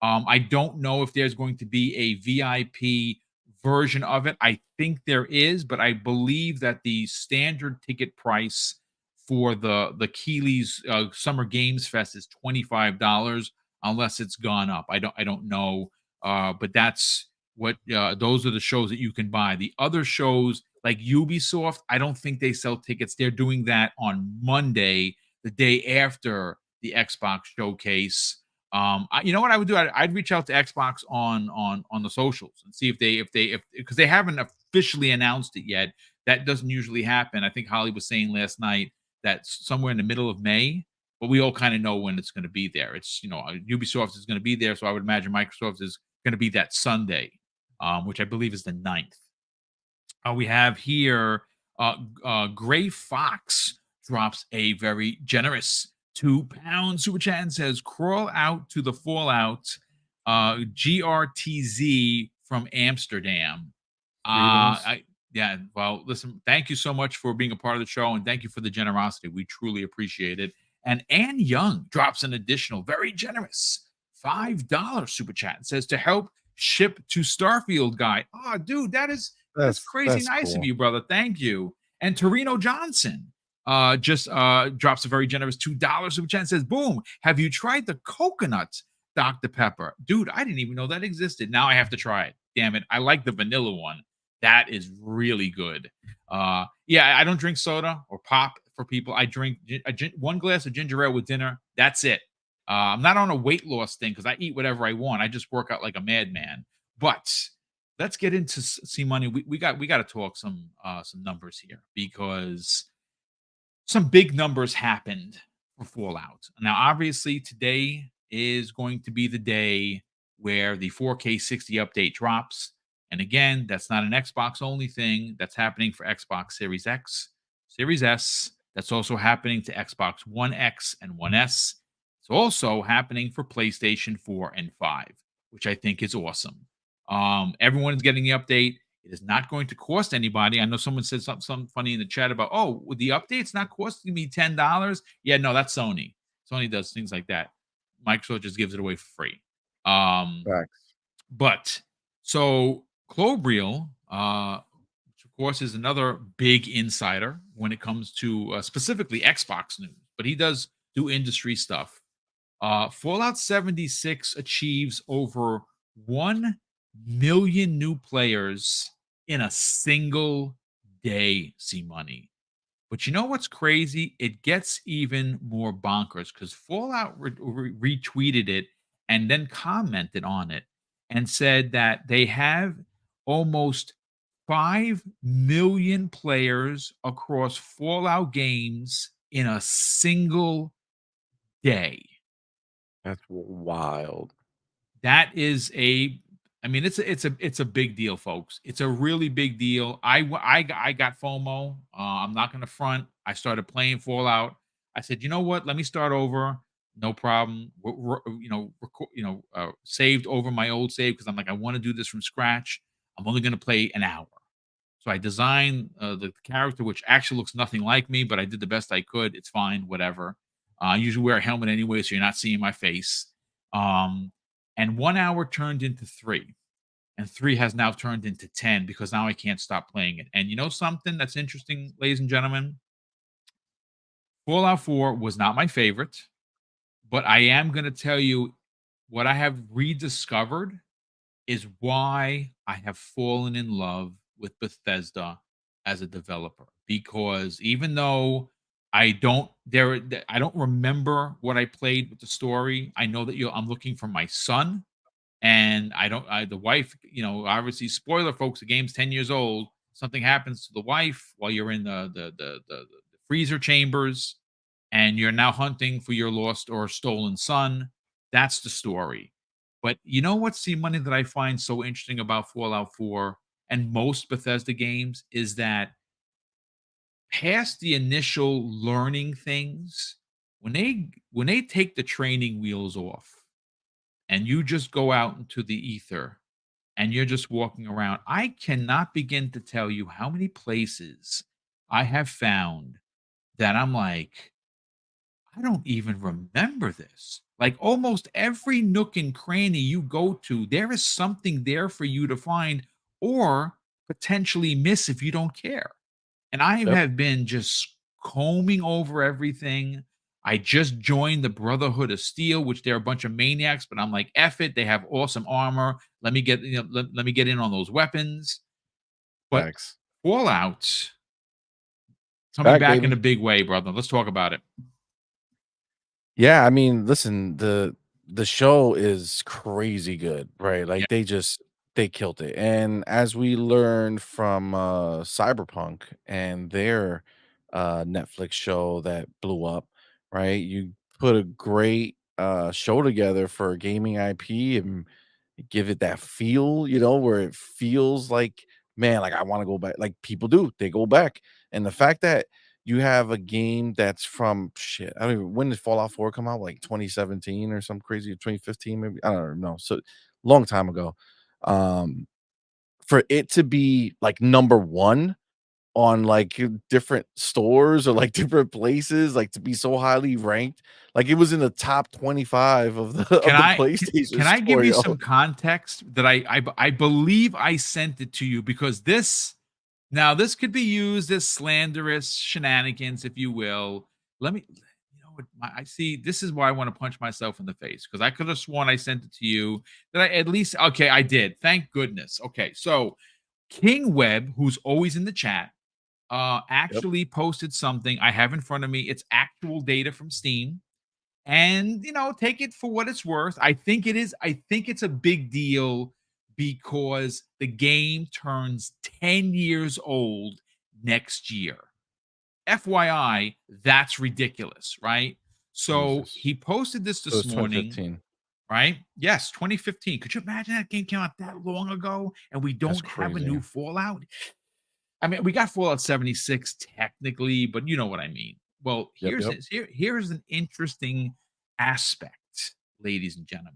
I don't know if there's going to be a VIP version of it. I think there is, but I believe that the standard ticket price for the Keeley's Summer Games Fest is $25, unless it's gone up. I don't know, but that's what those are the shows that you can buy. The other shows like Ubisoft, I don't think they sell tickets. They're doing that on Monday, the day after the Xbox showcase. You know what I would do? I'd reach out to Xbox on the socials and see if because they haven't officially announced it yet. That doesn't usually happen. I think Holly was saying last night that somewhere in the middle of May but we all kind of know when it's going to be there. It's, Ubisoft is going to be there, so I would imagine Microsoft is going to be that Sunday, which I believe is the 9th. We have here Gray Fox drops a very generous £2 super chat and says, "Crawl out to the Fallout GRTZ from Amsterdam." Greetings. Yeah, well, listen, thank you so much for being a part of the show and thank you for the generosity. We truly appreciate it. And Ann Young drops an additional, very generous $5 super chat and says, "To help ship to Starfield guy." Oh, dude, that's crazy That's nice of cool. you, brother. Thank you. And Torino Johnson just drops a very generous $2 super chat and says, "Boom, have you tried the coconut Dr. Pepper?" Dude, I didn't even know that existed. Now I have to try it. Damn it. I like the vanilla one. That is really good. Yeah, I don't drink soda or pop for people. I drink one glass of ginger ale with dinner. That's it. I'm not on a weight loss thing because I eat whatever I want. I just work out like a madman. But let's get into see money. We got to talk some numbers here because some big numbers happened for Fallout. Now, obviously, today is going to be the day where the 4K 60 update drops. And again, that's not an Xbox only thing. That's happening for Xbox Series X, Series S. That's also happening to Xbox One X and One S. It's also happening for PlayStation 4 and 5, which I think is awesome. Everyone's getting the update. It is not going to cost anybody. I know someone said something funny in the chat about, "Oh, with the update's not costing me $10." Yeah, no, that's Sony. Sony does things like that. Microsoft just gives it away for free. Um, Facts. but so Clobriel, which of course is another big insider when it comes to specifically Xbox news, but he does do industry stuff. Fallout 76 achieves over 1 million new players in a single day, see money. But you know what's crazy? It gets even more bonkers because Fallout retweeted it and then commented on it and said that they have almost 5 million players across Fallout games in a single day. That's wild. That is I mean, it's a big deal, folks. It's a really big deal. I got FOMO. I'm not gonna front. I started playing Fallout. I said, you know what? Let me start over. No problem. Saved over my old save because I'm like, I want to do this from scratch. I'm only gonna play an hour. So I designed the character, which actually looks nothing like me, but I did the best I could. It's fine, whatever. I usually wear a helmet anyway, so you're not seeing my face. Um, and 1 hour turned into three, and three has now turned into 10 because now I can't stop playing it. And you know something that's interesting, ladies and gentlemen? Fallout 4 was not my favorite, but I am going to tell you what I have rediscovered is why I have fallen in love with Bethesda as a developer. Because even though I don't remember what I played with the story. I know that I'm looking for my son, and the wife, obviously spoiler folks, the game's 10 years old. Something happens to the wife while you're in the freezer chambers, and you're now hunting for your lost or stolen son. That's the story. But you know what's the money that I find so interesting about Fallout 4 and most Bethesda games is that past the initial learning things, when they take the training wheels off and you just go out into the ether and you're just walking around, I cannot begin to tell you how many places I have found that I'm like, I don't even remember this. Like almost every nook and cranny you go to, there is something there for you to find or potentially miss if you don't care. And I Yep. have been just combing over everything. I just joined the Brotherhood of Steel, which they're a bunch of maniacs, but I'm like, F it. They have awesome armor. Let me get in on those weapons. But Facts. Fallout coming Back, back in baby. a big way, brother. Let's talk about it. Yeah, I mean, listen, the show is crazy good, right? Yeah. Like they killed it. And as we learned from Cyberpunk and their Netflix show that blew up, right? You put a great show together for a gaming IP and give it that feel, where it feels like, man, like I want to go back. Like people do, they go back. And the fact that you have a game that's from shit, I don't even, when did Fallout 4 come out? Like 2017 or some crazy 2015, maybe. I don't know. So long time ago. Um, for it to be like number one on, like, different stores or, like, different places, like, to be so highly ranked, like, it was in the top 25 of the Can I PlayStation can I give Store, you yo. some context that I believe I sent it to you because this could be used as slanderous shenanigans, if you will. Let me you know what, I see this is why I wanna punch myself in the face because I could have sworn I sent it to you that I at least okay, I did. Thank goodness. Okay, so King Web, who's always in the chat, Yep, actually posted something I have in front of me. It's actual data from Steam and take it for what it's worth. I think it's a big deal because the game turns 10 years old next year. FYI, that's ridiculous, right? So Jesus. he posted So this it's morning, 2015. right? Yes, 2015. Could you imagine that game came out that long ago and we That's don't have a crazy. new Fallout? I mean, we got Fallout 76 technically, but you know what I mean. Well, Yep, yep. here's an interesting aspect, ladies and gentlemen.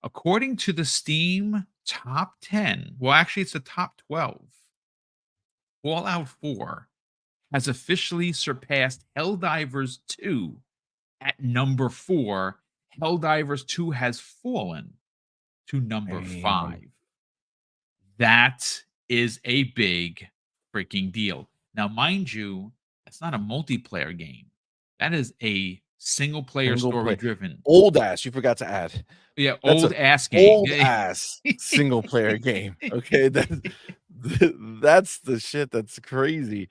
According to the Steam top 10, well, actually, it's the top 12, Fallout 4 has officially surpassed Helldivers 2 at number 4. Helldivers 2 has fallen to number Damn. 5. That is a big freaking deal. Now, mind you, that's not a multiplayer game. That is a single player Single story play driven. old ass, you forgot to add. Yeah, That's old a ass game. old ass single player game, okay? That's the shit that's crazy.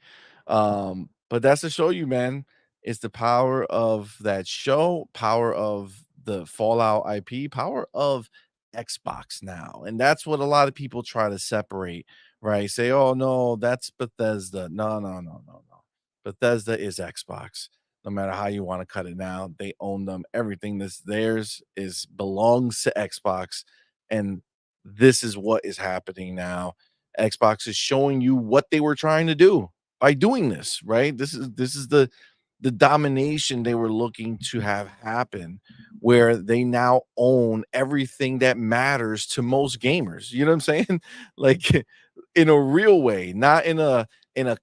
But that's to show you, man, it's the power of that show, power of the Fallout IP, power of Xbox now, and that's what a lot of people try to separate, right? Say, "Oh, no, that's Bethesda." No, no, no, no, no. Bethesda is Xbox. No matter how you wanna cut it now, they own them. Everything that's theirs is belongs to Xbox, and this is what is happening now. Xbox is showing you what they were trying to do by doing this, right? This is the domination they were looking to have happen, where they now own everything that matters to most gamers. You know what I'm saying? Like in a real way, not in a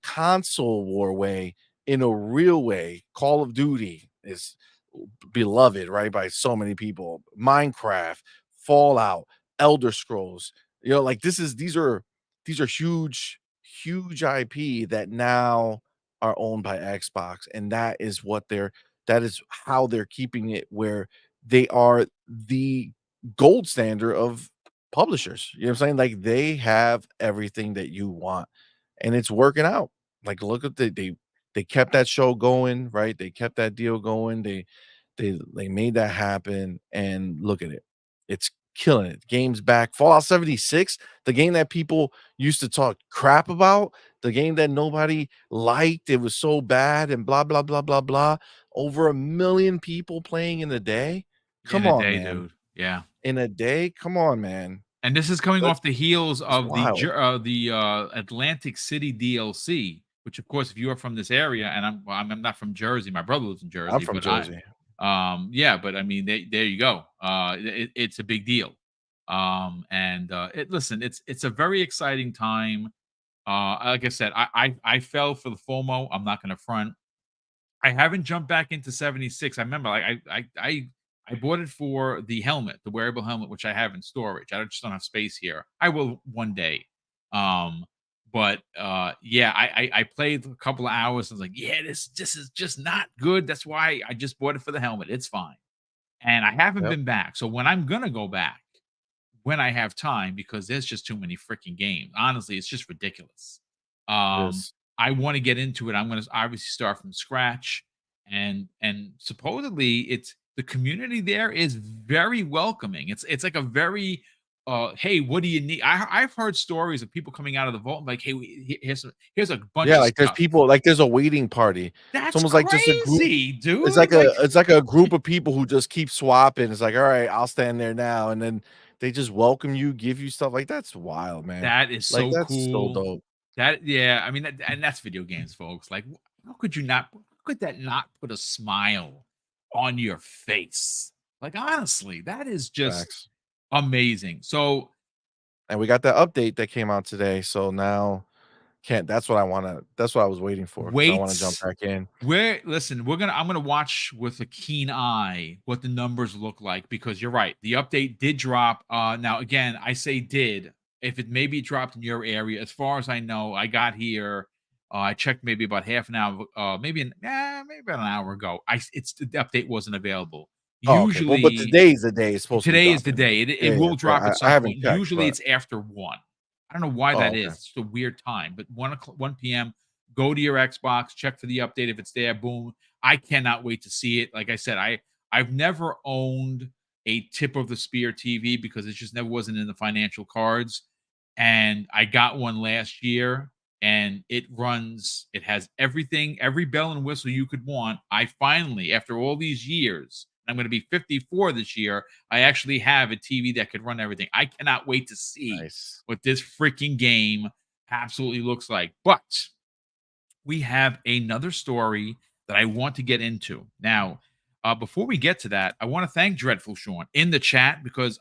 console war way, in a real way. Call of Duty is beloved, right, by so many people. Minecraft, Fallout, Elder Scrolls. Like these are huge IP that now are owned by Xbox, and that is how they're keeping it where they are the gold standard of publishers. You know what I'm saying? Like they have everything that you want, and it's working out. Like look at they kept that show going, right? They kept that deal going. They made that happen, and look at it. It's killing it. Game's back. Fallout 76, the game that people used to talk crap about, the game that nobody liked, it was so bad and blah blah blah blah blah. Over 1 million people playing in a day. in Come a on, day, man. dude. Yeah. In a day? Come on, man. And this is coming That's off the heels it's of wild. the Atlantic City DLC, which of course, if you are from this area, and I'm not from Jersey, my brother lives in I'm Jersey, from but Jersey. yeah, but I mean, there you go. It's a big deal. And listen, it's a very exciting time. Like I said, I fell for the FOMO. I'm not going to front. I haven't jumped back into 76. I remember like I bought it for the helmet, the wearable helmet, which I have in storage. I just don't have space here. I will one day. Um, but yeah, I played a couple of hours and was like, yeah, this is just not good. That's why I just bought it for the helmet. It's fine. And I haven't Yep, been back. So when I'm gonna go back, when I have time, because there's just too many freaking games. Honestly, it's just ridiculous. it Um, is. I want to get into it. I'm going to obviously start from scratch, and supposedly it's the community there is very welcoming. It's like a very hey, what do you need? I've heard stories of people coming out of the vault and like, hey, here's a bunch Yeah, of like there's stuff. people like there's a waiting party. It's That's almost like just a group. crazy, It's dude. like Like a group of people who just keep swapping. It's like, all right, I'll stand there now, and then they just welcome you, give you stuff. Like that's wild, man. that is Like so that's so cool. dope. That yeah, I mean, and that's video games, folks. Like, how could you not? How could that not put a smile on your face? Like, honestly, that is just Facts. amazing. So And we got that update that came out today. So now can't that's what I wanna that's what I was waiting for because I wanna jump wait. back in. I'm gonna watch with a keen eye what the numbers look like because you're right. The update did drop. Now again, I say did. If it maybe dropped in your area, as far as I know, I got here. I checked maybe about half an hour, maybe about an hour ago. It's the update wasn't available. Oh, okay. Well, but Usually, today's the day it's supposed to be today is the dropping. day. It Yeah, yeah. will So drop at I some haven't point. checked, Usually but it's after 1. I don't know why that oh, is. okay. It's a weird time, but 1 PM, go to your Xbox, check for the update. If it's there, boom. I cannot wait to see it. Like I said, I've never owned a tip of the spear TV because it just never wasn't in the financial cards. And I got one last year and it has everything, every bell and whistle you could want. I finally, after all these years, I'm going to be 54 this year. I actually have a TV that could run everything. I cannot wait to see Nice. what this freaking game absolutely looks like. But we have another story that I want to get into. Now, before we get to that, I want to thank Dreadful Sean in the chat because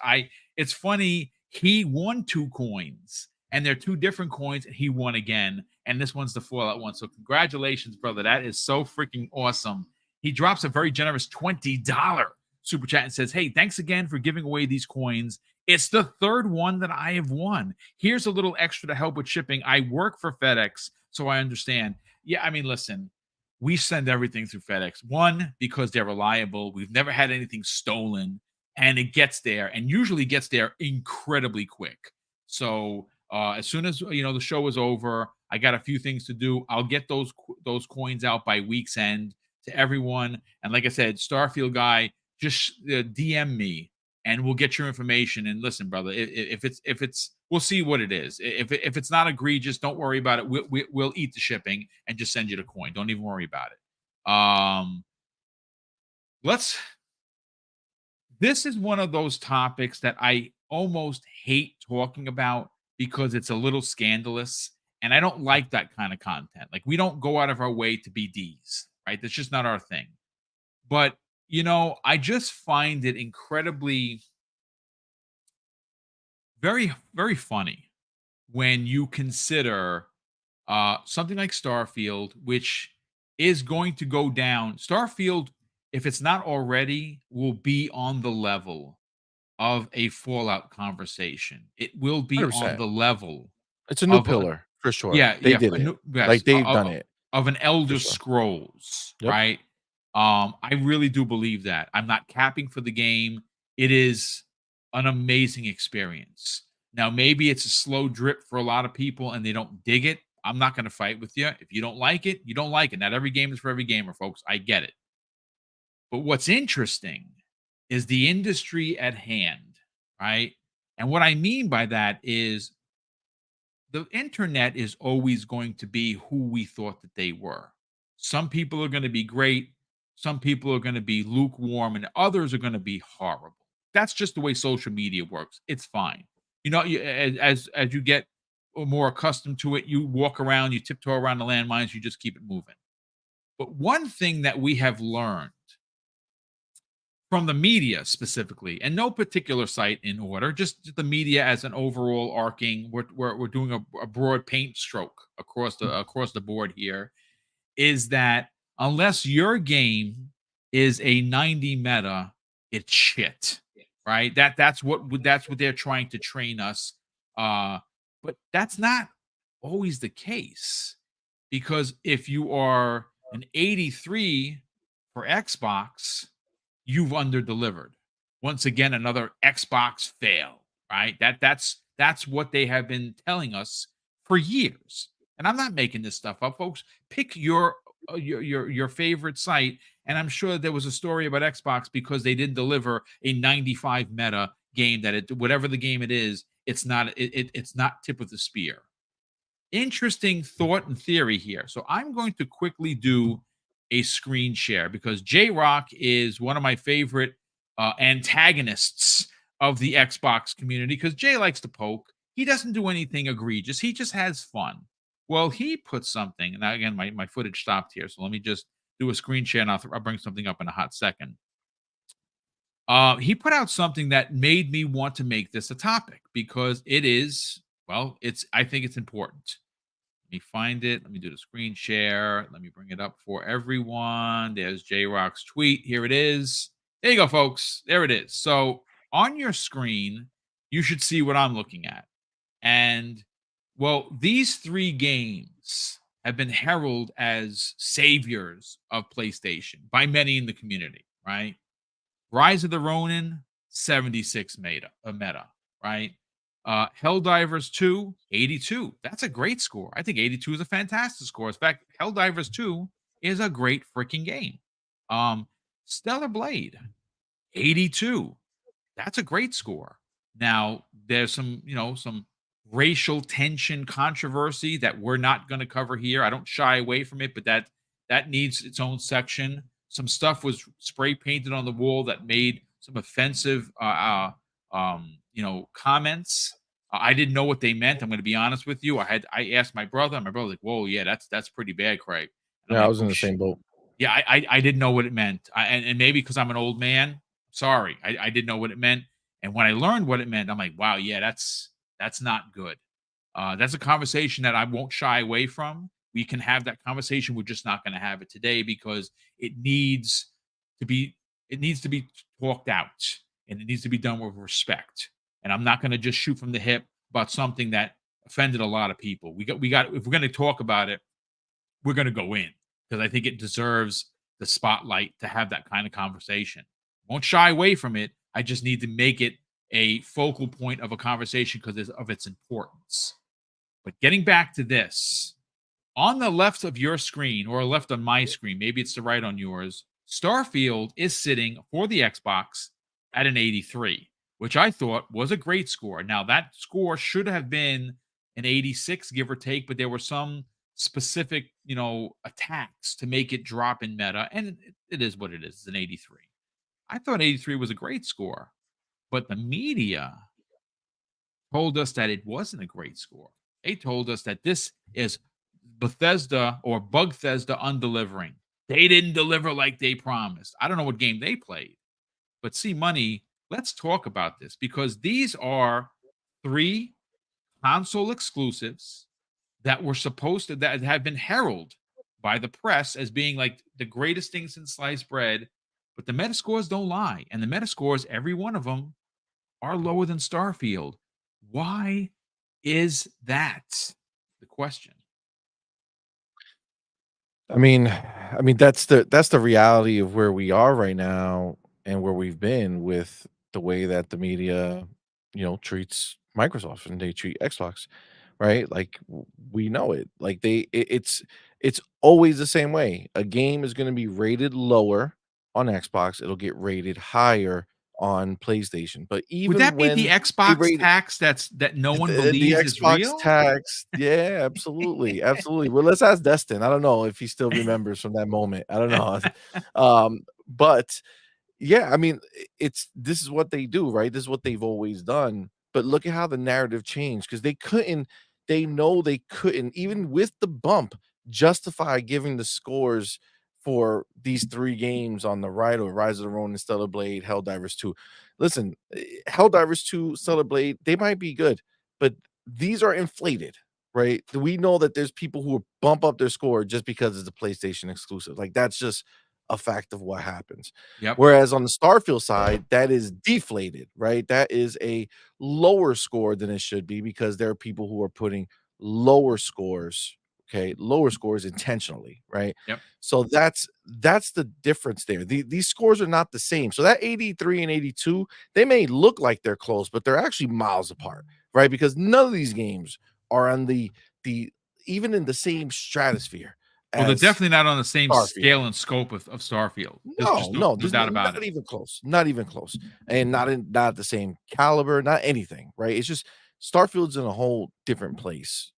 it's funny, he won 2 coins and they're 2 different coins and he won again. And this one's the Fallout one. So congratulations, brother. That is so freaking awesome. He drops a very generous $20 super chat and says, hey, thanks again for giving away these coins. It's the third one that I have won. Here's a little extra to help with shipping. I work for FedEx, so I understand. Yeah, I mean, listen, we send everything through FedEx. One, because they're reliable. We've never had anything stolen, and it gets there, and usually gets there incredibly quick. So as soon as the show is over, I got a few things to do. I'll get those coins out by week's end to everyone. And like I said, Starfield guy, just DM me and we'll get your information. And listen, brother, if it's we'll see what it is. If it's not egregious, don't worry about it. We'll eat the shipping and just send you the coin. Don't even worry about it. Let's. This is one of those topics that I almost hate talking about because it's a little scandalous, and I don't like that kind of content. Like we don't go out of our way to be D's, right? That's just not our thing. But I just find it incredibly very, very funny when you consider something like Starfield, which is going to go down. Starfield, if it's not already, will be on the level of a Fallout conversation. It will be on 100%. the level It's a new of a pillar for sure. yeah, They yeah, did a it. new yes, Like they've done it of an for Elder sure. Scrolls, Yep. right? I really do believe that. I'm not capping for the game. It is an amazing experience. Now, maybe it's a slow drip for a lot of people and they don't dig it. I'm not going to fight with you. If you don't like it, you don't like it. Not every game is for every gamer, folks. I get it. But what's interesting is the industry at hand, right? And what I mean by that is the internet is always going to be who we thought that they were. Some people are going to be great, some people are going to be lukewarm, and others are going to be horrible. That's just the way social media works. It's fine. As you get more accustomed to it, you walk around, you tiptoe around the landmines, you just keep it moving. But one thing that we have learned from the media specifically, and no particular site in order, just the media as an overall arcing. We're doing a broad paint stroke across the board here. Is that unless your game is a 90 meta, it's shit, right? That's what they're trying to train us. But that's not always the case because if you are an 83 for Xbox you've underdelivered. Once again, another Xbox fail, right? That's what they have been telling us for years. And I'm not making this stuff up, folks. Pick your favorite site, and I'm sure there was a story about Xbox because they didn't deliver a 95 meta game that whatever the game it is, it's not tip of the spear. Interesting thought and theory here. So I'm going to quickly do a screen share because J Rock is one of my favorite antagonists of the Xbox community because Jay likes to poke. He doesn't do anything egregious. He just has fun. Well, he put something, and again, my footage stopped here. So let me just do a screen share and I'll bring something up in a hot second. He put out something that made me want to make this a topic because it is, well, I think it's important. Let me find it. Let me do the screen share. Let me bring it up for everyone. There's J Rock's tweet. Here it is. There you go, folks. There it is. So on your screen, you should see what I'm looking at. And well, these three games have been heralded as saviors of PlayStation by many in the community, right? Rise of the Ronin, 76 meta, right? Helldivers 2, 82. That's a great score. I think 82 is a fantastic score. In fact, Helldivers 2 is a great freaking game. Stellar Blade, 82. That's a great score. Now, there's some racial tension controversy that we're not going to cover here. I don't shy away from it, but that needs its own section. Some stuff was spray painted on the wall that made some offensive comments. I didn't know what they meant. I'm going to be honest with you. I asked my brother, and my brother was like, "Whoa, yeah, that's pretty bad, Craig." And I'm Yeah, I like, was "Oh in the same boat. yeah, I didn't know what it meant, and maybe because I'm an old man. Sorry, I didn't know what it meant. And when I learned what it meant, I'm like, wow, yeah, that's not good. That's a conversation that I won't shy away from. We can have that conversation. We're just not going to have it today because it needs to be it needs to be talked out and it needs to be done with respect. And I'm not going to just shoot from the hip about something that offended a lot of people. We got if we're going to talk about it, we're going to go in because I think it deserves the spotlight to have that kind of conversation. Won't shy away from it. I just need to make it a focal point of a conversation because of its importance. But getting back to this, on the left of your screen or left on my screen, maybe it's the right on yours, Starfield is sitting for the Xbox at an 83, which I thought was a great score. Now, that score should have been an 86, give or take, but there were some specific, attacks to make it drop in meta, and it is what it is. It's an 83. I thought 83 was a great score, but the media told us that it wasn't a great score. They told us that this is Bethesda or Bugthesda undelivering. They didn't deliver like they promised. I don't know what game they played, but see, money, let's talk about this because these are three console exclusives that have been heralded by the press as being like the greatest thing since sliced bread. But the Metascores don't lie. And the Metascores, every one of them, are lower than Starfield. Why is that? The question. I mean that's the reality of where we are right now and where we've been with the way that the media, treats Microsoft and they treat Xbox, right? Like we know it. Like it's always the same way. A game is going to be rated lower on Xbox, it'll get rated higher on PlayStation. But Would even that be the when they Xbox rate tax that no one the believes is Xbox real? tax, yeah, absolutely, absolutely. Well, let's ask Destin. I don't know if he still remembers from that moment. I don't know. But yeah, I mean, this is what they do, right? This is what they've always done. But look at how the narrative changed because they know they couldn't, even with the bump, justify giving the scores for these three games on the right or Rise of the Ronin, Stellar Blade, Helldivers 2. Listen, Helldivers 2, Stellar Blade, they might be good, but these are inflated, right? We know that there's people who will bump up their score just because it's a PlayStation exclusive. Like that's just a fact of what happens. Yep. Whereas on the Starfield side, that is deflated, right? That is a lower score than it should be because there are people who are putting lower scores, okay, lower scores intentionally, right? Yep. So that's the difference there. These scores are not the same. So that 83 and 82, they may look like they're close, but they're actually miles apart, right? Because none of these games are on the even in the same stratosphere Well, they're as definitely not on the same Starfield. scale and scope of Starfield. There's No, just no, no there's doubt about not it. even close, not even close, and not the same caliber, not anything, right? It's just Starfield's in a whole different place.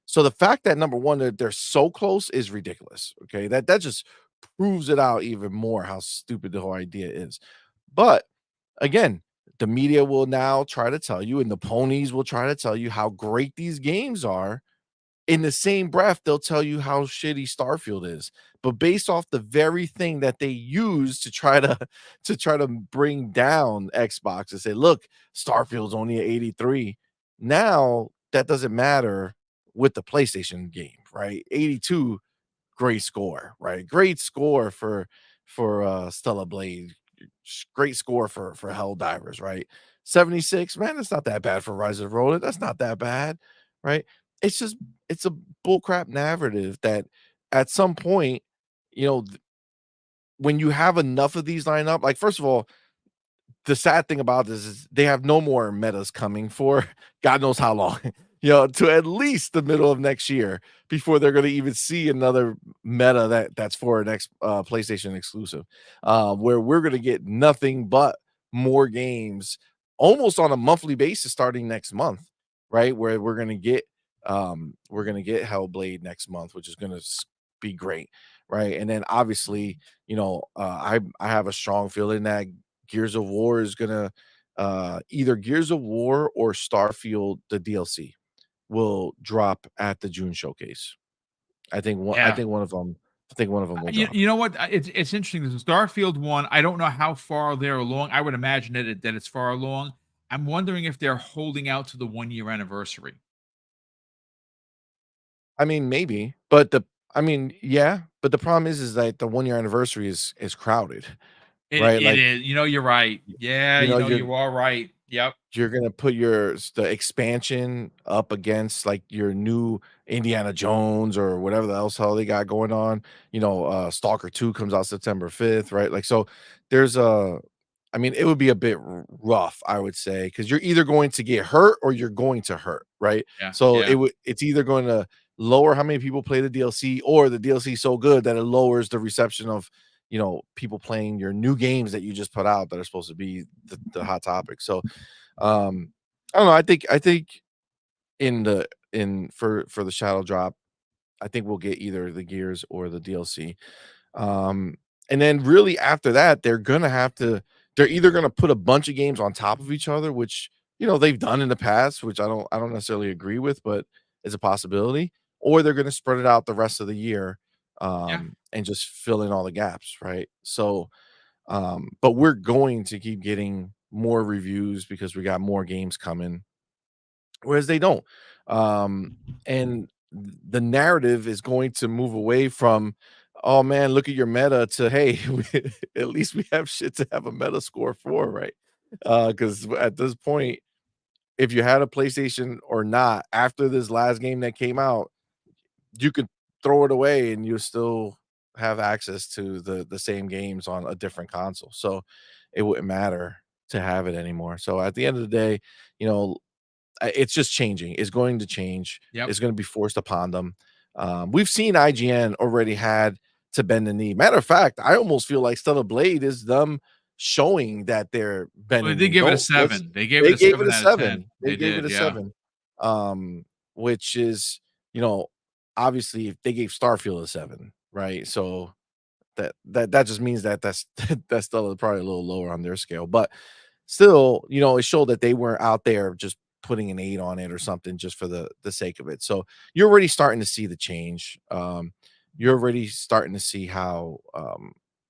So the fact that number one they're so close is ridiculous. Okay, that just proves it out even more how stupid the whole idea is. But again, the media will now try to tell you, and the ponies will try to tell you how great these games are. In the same breath, they'll tell you how shitty Starfield is. But based off the very thing that they use to try to to try to bring down Xbox and say, look, Starfield's only at 83. Now that doesn't matter with the PlayStation game, right? 82, great score, right? Great score for Stella Blade. Great score for Helldivers, right? 76, man, that's not that bad for Rise of the Ronin. That's not that bad, right? It's just it's a bullcrap narrative that at some point, you know, when you have enough of these lined up, like first of all, the sad thing about this is they have no more metas coming for God knows how long, to at least the middle of next year before they're going to even see another meta that's for an PlayStation exclusive, where we're going to get nothing but more games almost on a monthly basis starting next month, right? Where we're going to get Hellblade next month, which is going to be great, right? And then obviously, I have a strong feeling that Gears of War is gonna either Gears of War or Starfield, the DLC, will drop at the June showcase. I Yeah. think one of them will You drop. you know what? It's interesting. This Starfield one, I don't know how far they're along. I would imagine that it's far along. I'm wondering if they're holding out to the 1-year anniversary. I mean, maybe, but yeah, but the problem is that the 1-year anniversary is crowded, right? It is. You're right. Yeah, You know, you are right. Yep. you're gonna put the expansion up against like your new Indiana Jones or whatever the else hell they got going on. Stalker 2 comes out September 5th, right? Like so there's a I mean, it would be a bit rough, I would say, because you're either going to get hurt or you're going to hurt, right? Yeah. So Yeah. it's either going to lower how many people play the DLC, or the DLC so good that it lowers the reception of people playing your new games that you just put out that are supposed to be the hot topic. So I don't know. I think for the shadow drop, I think we'll get either the Gears or the DLC. Um, and then really after that, they're either gonna put a bunch of games on top of each other, which they've done in the past, which I don't necessarily agree with, but it's a possibility, or they're gonna spread it out the rest of the year, Yeah. and just fill in all the gaps, right? So but we're going to keep getting more reviews because we got more games coming, whereas they don't. And the narrative is going to move away from, oh man, look at your meta, to hey, at least we have shit to have a meta score for, right? Because at this point, if you had a PlayStation or not, after this last game that came out, you could throw it away and you still have access to the same games on a different console. So it wouldn't matter to have it anymore. So at the end of the day, you know, it's just changing. It's going to change. Yep. It's going to be forced upon them. We've seen IGN already had to bend the knee. Matter of fact, I almost feel like Stellar Blade is them showing that they're Well, they bending the did knee. give it a Don't let's 7. They gave it They a gave it 7 a out of 10. 7. They They gave it did. a Yeah. 7. Which is, obviously if they gave Starfield a 7, right? So that just means that that's still probably a little lower on their scale. But still, it showed that they weren't out there just putting an 8 on it or something just for the sake of it. So you're already starting to see the change. You're already starting to see how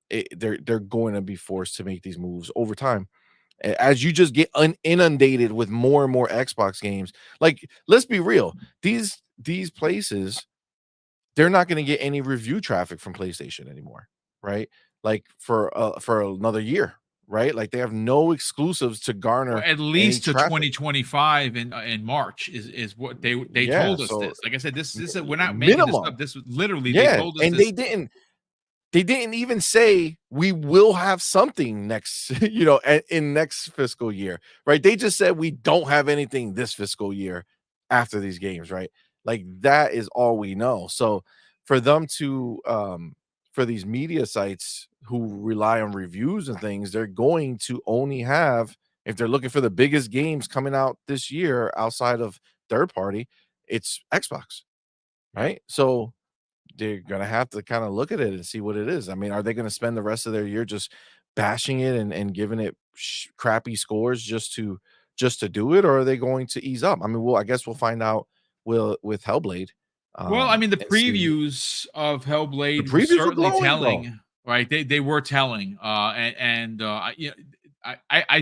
they're going to be forced to make these moves over time. As you just get inundated with more and more Xbox games. Like, let's be real, these places, they're not going to get any review traffic from PlayStation anymore, right? Like for another year, right? Like they have no exclusives to Well, garner at any least to traffic. 2025 in March is what they Yeah, told us so this. Like I said, this is we're not making this minimum. up. This was literally they Yeah, told us and this. they didn't even say we will have something next, in next fiscal year, right? They just said we don't have anything this fiscal year after these games, right? Like that is all we know. So for them to for these media sites who rely on reviews and things, they're going to only have, if they're looking for the biggest games coming out this year outside of third party, it's Xbox, Yep. right? So they're gonna have to kind of look at it and see what it is. I mean, are they gonna spend the rest of their year just bashing it and giving it crappy scores just to do it, or are they going to ease up? I mean, well, I guess we'll find out will with Hellblade, Well, I mean, the and see. previews of The Hellblade were previews were certainly glowing, bro. telling, right? They were telling, I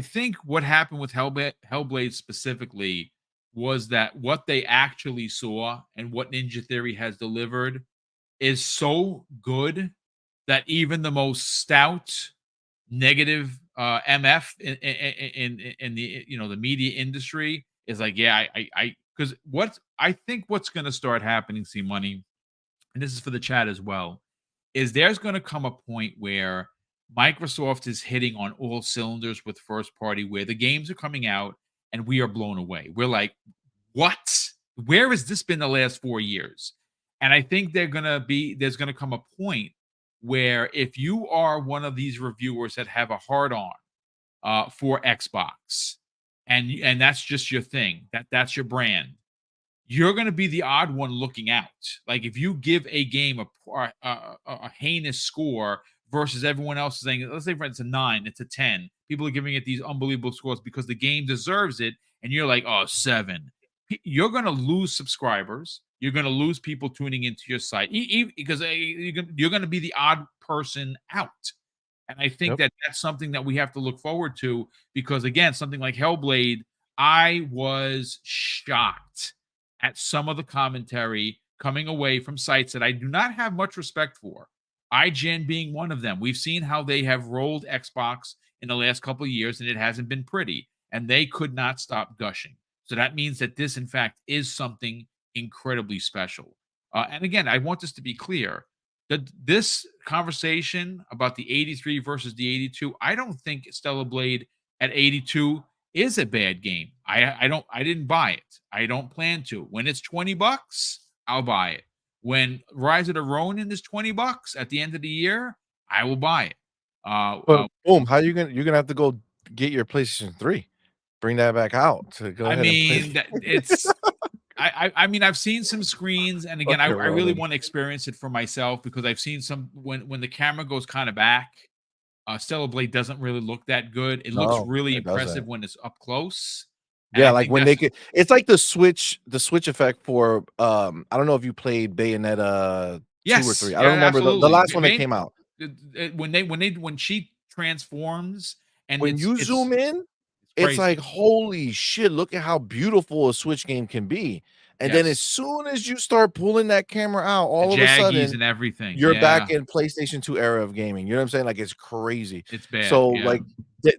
think what happened with Hellblade specifically was that what they actually saw and what Ninja Theory has delivered is so good that even the most stout negative MF in the the media industry is like, yeah, I because what I think what's going to start happening, see money, and this is for the chat as well, is there's going to come a point where Microsoft is hitting on all cylinders with first party, where the games are coming out and we are blown away. We're like, what? Where has this been the last 4 years? And I think there's gonna come a point where if you are one of these reviewers that have a hard on for Xbox, and that's just your thing, that's your brand, you're going to be the odd one looking out. Like if you give a game a heinous score versus everyone else saying, let's say for instance, a 9, it's a 10. People are giving it these unbelievable scores because the game deserves it, and you're like, oh, 7. You're going to lose subscribers. You're going to lose people tuning into your site because you're going to be the odd person out. And I think Yep. that that's something that we have to look forward to because, again, something like Hellblade, I was shocked at some of the commentary coming away from sites that I do not have much respect for. IGN being one of them. We've seen how they have rolled Xbox in the last couple of years, and it hasn't been pretty. And they could not stop gushing. So that means that this, in fact, is something incredibly special. And again, I want this to be clear that this conversation about the 83 versus the 82, I don't think Stellar Blade at 82 is a bad game. I didn't buy it. I don't plan to. When it's $20, I'll buy it. When Rise of the Ronin is $20 at the end of the year, I will buy it. But boom, how you gonna you're gonna have to go get your PlayStation 3. Bring that back out to go I ahead and play. mean that it's I mean I've seen some screens, and again Fucking I really Ronin. want to experience it for myself because I've seen some when the camera goes kind of back. Stellar Blade doesn't really look that good. It looks No, really it impressive doesn't. when it's up close, and Yeah, I like think when they that's could, it's like the switch effect for I don't know if you played Bayonetta 2 or yes, 3. I don't yeah, remember the absolutely. last one that came out. When she transforms and When you zoom in, it's it's like, crazy. holy shit, look at how beautiful a Switch game can be. And then as Yes, soon as you start pulling that camera out, the all of a jaggies sudden and everything. you're Yeah, back in PlayStation 2 era of gaming. You know what I'm saying? Like it's crazy. it's bad. So Yeah. like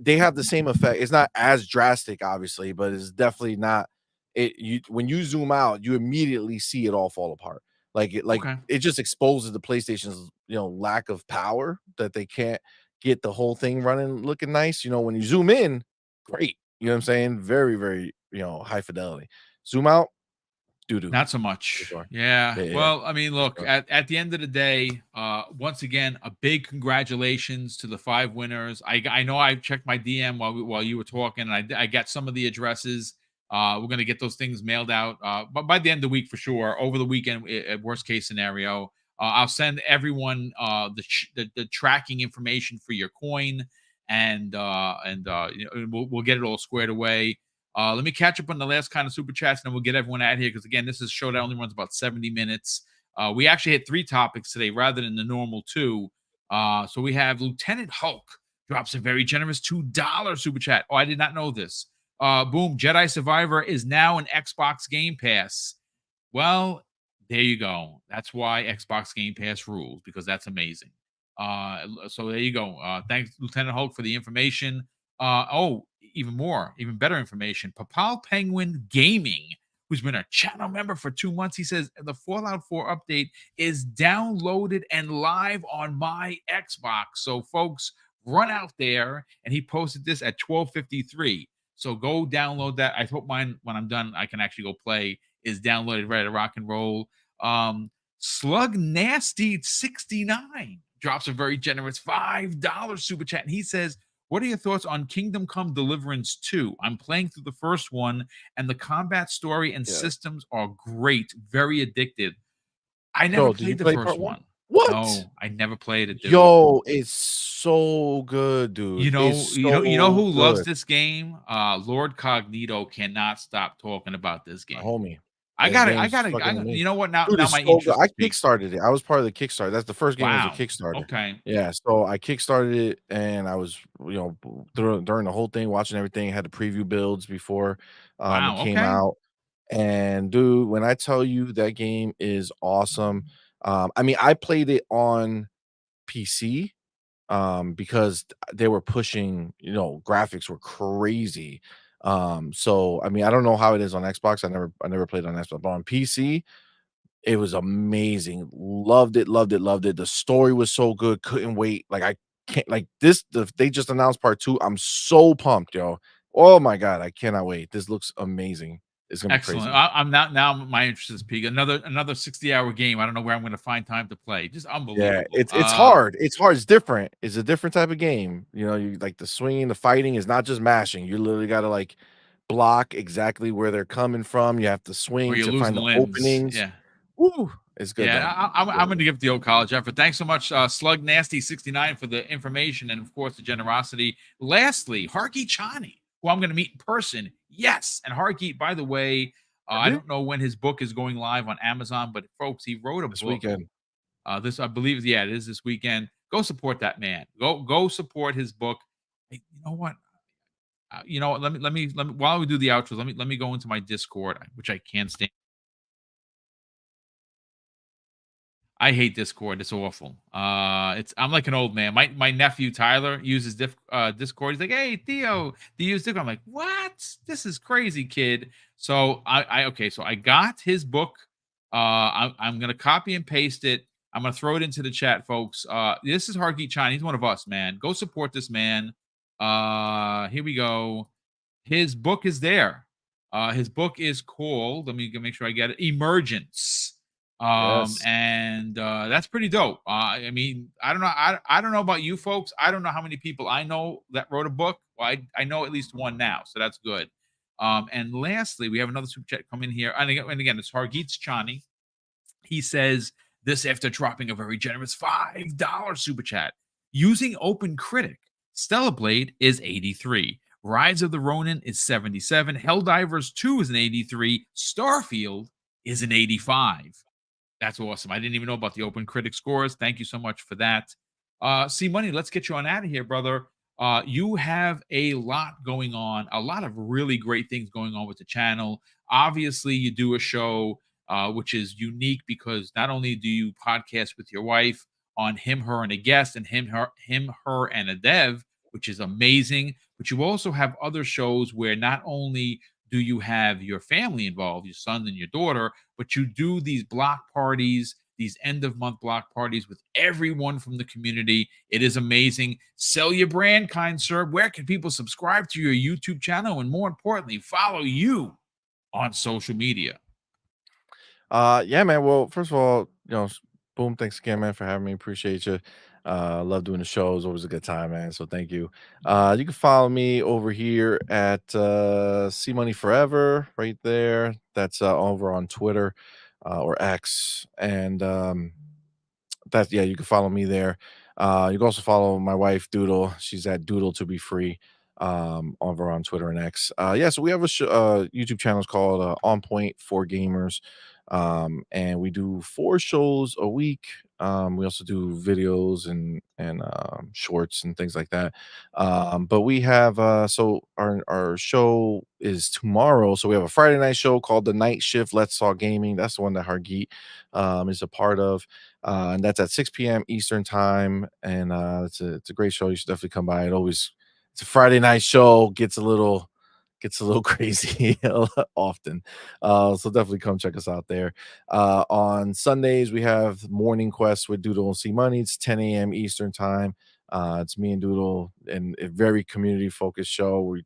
they have the same effect. It's not as drastic, obviously, but it's definitely not it you when you zoom out, you immediately see it all fall apart. Like Okay. it just exposes the PlayStation's lack of power that they can't get the whole thing running looking nice. When you zoom in, great. You know what I'm saying? Very, very, high fidelity. Zoom out, doo doo. Not so For much. sure. Yeah. Yeah, yeah, Well, I mean, for look, sure. at the end of the day, once again, a big congratulations to the 5 winners. I know I checked my DM while you were talking, and I got some of the addresses. We're gonna get those things mailed out, but by the end of the week for sure. Over the weekend, worst case scenario, I'll send everyone the tracking information for your coin, and we'll get it all squared away. Let me catch up on the last kind of super chats, and then we'll get everyone out here because again, this is a show that only runs about 70 minutes. We actually had 3 topics today rather than the normal 2. So we have Lieutenant Hulk drops a very generous $2 super chat. Oh, I did not know this. Boom, Jedi Survivor is now an Xbox Game Pass. Well, there you go. That's why Xbox Game Pass rules because that's amazing. So there you go. Thanks, Lieutenant Hulk, for the information. Even more, even better information. Papal Penguin Gaming, who's been a channel member for 2 months, he says the Fallout 4 update is downloaded and live on my Xbox. So, folks, run out there. And he posted this at 12:53. So go download that. I hope mine, when I'm done, I can actually go play. Is downloaded, ready to rock and roll. Slug Nasty 69 drops a very generous $5 super chat. And he says, what are your thoughts on Kingdom Come Deliverance 2? I'm playing through the first one, and the combat story and Yeah. systems are great, very addictive. I never Yo, did you played the play first part 1? one. What? No, I never played it, dude. Yo, it's so good, dude. It's You know so who loves good. this game? Lord Cognito cannot stop talking about this My game. homie. That game's fucking amazing. You know what? Now, Dude, my it's so good. interest I is peaked. kickstarted it. I was part of the Kickstarter. That's the first game was a Wow. Kickstarter. Okay. Yeah, so I kickstarted it and I was, during the whole thing, watching everything, had the preview builds before it Wow. came Okay. out. And dude, when I tell you that game is awesome, I mean, I played it on PC because they were pushing, graphics were crazy. So I mean, I don't know how it is on Xbox. I never played on Xbox, but on PC, it was amazing. Loved it, loved it, loved it. The story was so good. Couldn't wait. Like I can't like this. They just announced part 2. I'm so pumped, yo. Oh my god, I cannot wait. This looks amazing. It's gonna be Excellent. crazy. I'm not now. My interest is peaked. Another 60-hour game. I don't know where I'm going to find time to play. Just Yeah, unbelievable. it's hard. It's hard. It's different. It's a different type of game. You like the swinging, the fighting is not just mashing. You literally got to like block exactly where they're coming from. You have to Or swing you're to losing find the limbs. openings. Yeah. Woo! It's good Yeah, though. I'm going to give it the old college effort. Thanks so much, Slug Nasty 69, for the information and, of course, the generosity. Lastly, Harky Chani, who I'm going to meet in person. Yes. And Harky, by the way, I Really? don't know when his book is going live on Amazon, but folks, he wrote a This book. weekend. This, I believe, yeah, it is this weekend. Go support that man. Go support his book. Hey, you know what? You know what? Let me while we do the outro, let me go into my Discord, which I can't stand. I hate Discord. It's awful. It's I'm like an old man. My nephew Tyler uses Discord. He's like, "Hey Theo, do you use Discord?" I'm like, "What? This is crazy, kid." So okay. So I got his book. I'm gonna copy and paste it. I'm gonna throw it into the chat, folks. This is Hargeet Chan. He's one of us, man. Go support this man. Here we go. His book is there. His book is called, let me make sure I get it, Emergence. Yes. And that's pretty dope. I mean, I don't know. I don't know about you folks. I don't know how many people I know that wrote a book. Well, I know at least one now, so that's good. And lastly, we have another super chat come in here. And again, it's Hargeet's Chani. He says this after dropping a very generous $5 super chat. Using Open Critic, Stellar Blade is 83. Rise of the Ronin is 77. Helldivers 2 is an 83. Starfield is an 85. That's awesome. I didn't even know about the Open Critic scores. Thank you so much for that. C Money, let's get you on out of here, brother. You have a lot going on, a lot of really great things going on with the channel. Obviously, you do a show which is unique because not only do you podcast with your wife on Him, Her, and a Guest, and Him, Her, and a Dev, which is amazing, but you also have other shows where not only do you have your family involved, your son and your daughter, but you do these block parties, these end of month block parties with everyone from the community. It is amazing. Sell your brand, kind sir. Where can people subscribe to your YouTube channel and, more importantly, follow you on social media? Yeah, man. Well, first of all, boom, thanks again, man, for having me. Appreciate you. Love doing the show. It's always a good time, man. So thank you. You can follow me over here at C Money Forever, right there. That's over on Twitter or X. And that's yeah, you can follow me there. You can also follow my wife Doodle. She's at Doodle to be free over on Twitter and X. Yeah, so we have a YouTube channel called On Point for Gamers. And we do 4 shows a week. We also do videos and shorts and things like that. But we have so our show is tomorrow. So we have a Friday night show called The Night Shift Let's Talk Gaming. That's the one that Hargeet is a part of. And that's at 6 p.m. Eastern time. And it's a great show. You should definitely come by. It's a Friday night show. Gets a little crazy often. So definitely come check us out there. On Sundays, we have Morning Quest with Doodle and C Money. It's 10 a.m. Eastern time. It's me and Doodle and a very community focused show. We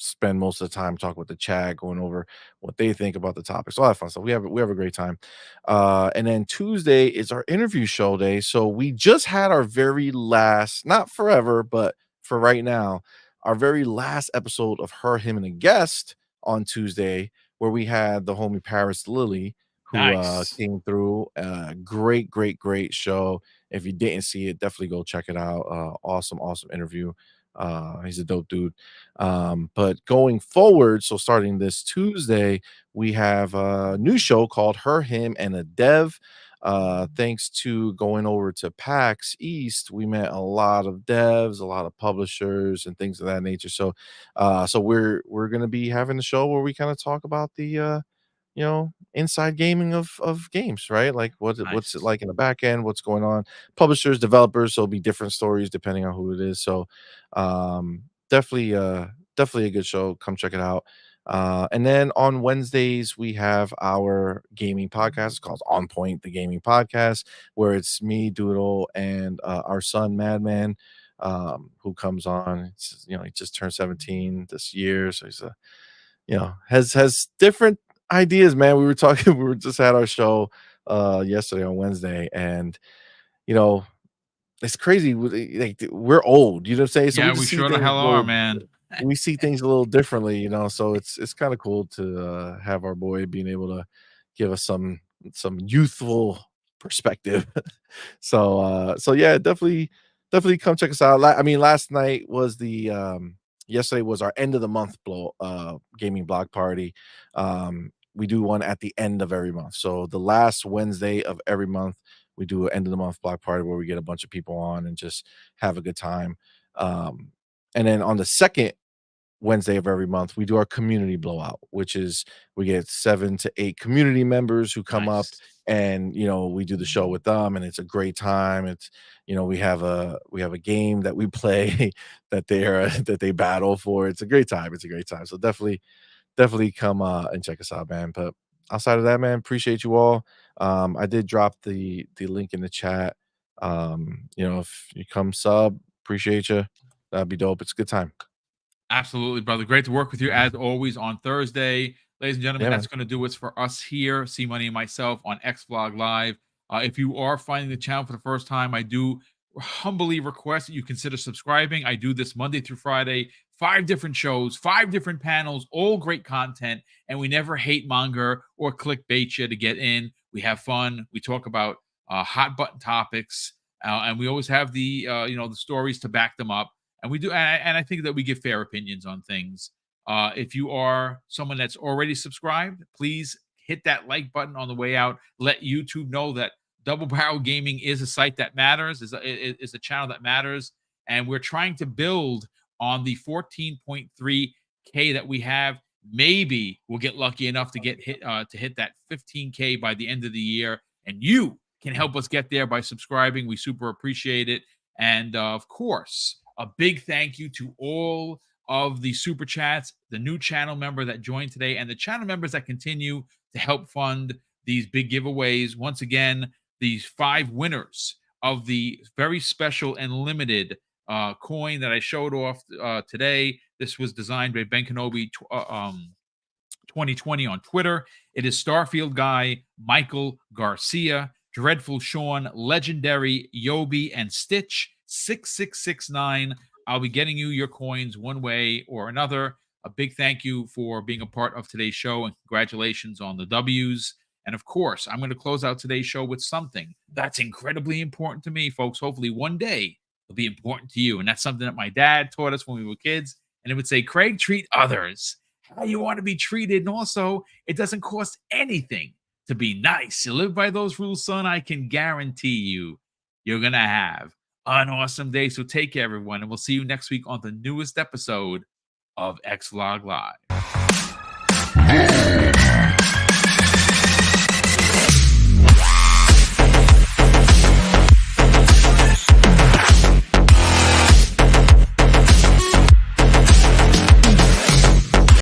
spend most of the time talking with the chat, going over what they think about the topics, all that fun stuff. We have a great time. And then Tuesday is our interview show day. So we just had our very last, not forever, but for right now, our very last episode of Her, Him, and a Guest on Tuesday, where we had the homie Paris Lily, who Nice. came through. Great show. If you didn't see it, definitely go check it out. Awesome interview. He's a dope dude. But going forward, so starting this Tuesday, we have a new show called Her, Him, and a Dev. Thanks to going over to PAX East, we met a lot of devs, a lot of publishers, and things of that nature. So, we're gonna be having a show where we kind of talk about the inside gaming of games, right? Like what's it Nice. like in the back end, what's going on, publishers, developers. So it'll be different stories depending on who it is. So definitely a good show. Come check it out. And then on Wednesdays we have our gaming podcast. It's called On Point, the gaming podcast, where it's me, Doodle, and our son Madman, who comes on. He just turned 17 this year, so he's has different ideas, man. We were talking, we were just had our show yesterday on Wednesday, and you know, it's crazy. Like we're old, you know what I'm saying? So we Yeah, we just see sure the things hell a are, little man. we see things a little differently, so it's kind of cool to have our boy being able to give us some youthful perspective. So yeah, definitely come check us out. I mean, last night was the yesterday was our end of the month gaming block party. We do one at the end of every month. So the last Wednesday of every month, we do an end of the month block party where we get a bunch of people on and just have a good time. And then on the second Wednesday of every month, we do our community blowout, which is we get 7 to 8 community members who come up, Nice. and we do the show with them, and it's a great time. It's we have a game that we play that they battle for. It's a great time. It's a great time. So definitely come and check us out, man. But outside of that, man, appreciate you all. I did drop the link in the chat. If you come sub, appreciate you. That'd be dope. It's a good time. Absolutely, brother. Great to work with you as always on Thursday. Ladies and gentlemen, Yeah, that's man. going to do it for us here, C Money and myself on X Vlog Live. If you are finding the channel for the first time, I do humbly request that you consider subscribing. I do this Monday through Friday, 5 different shows, 5 different panels, all great content, and we never hate monger or clickbait you to get in. We have fun. We talk about hot button topics, and we always have the stories to back them up. And we do, and I think that we give fair opinions on things. If you are someone that's already subscribed, please hit that like button on the way out. Let YouTube know that Double Barrel Gaming is a site that matters, is a channel that matters, and we're trying to build on the 14.3K that we have. Maybe we'll get lucky enough to hit that 15K by the end of the year, and you can help us get there by subscribing. We super appreciate it, and of course, a big thank you to all of the super chats, the new channel member that joined today, and the channel members that continue to help fund these big giveaways. Once again, these 5 winners of the very special and limited coin that I showed off today. This was designed by Ben Kenobi 2020 on Twitter. It is Starfield Guy, Michael Garcia, Dreadful Sean, Legendary Yobi, and Stitch 6669. I'll be getting you your coins one way or another. A big thank you for being a part of today's show, and congratulations on the W's. And of course, I'm going to close out today's show with something that's incredibly important to me, folks. Hopefully, one day it'll be important to you. And that's something that my dad taught us when we were kids. And it would say, Craig, treat others how you want to be treated. And also, it doesn't cost anything to be nice. You live by those rules, son. I can guarantee you're going to have an awesome day. So take care, everyone. And we'll see you next week on the newest episode of X Vlog Live.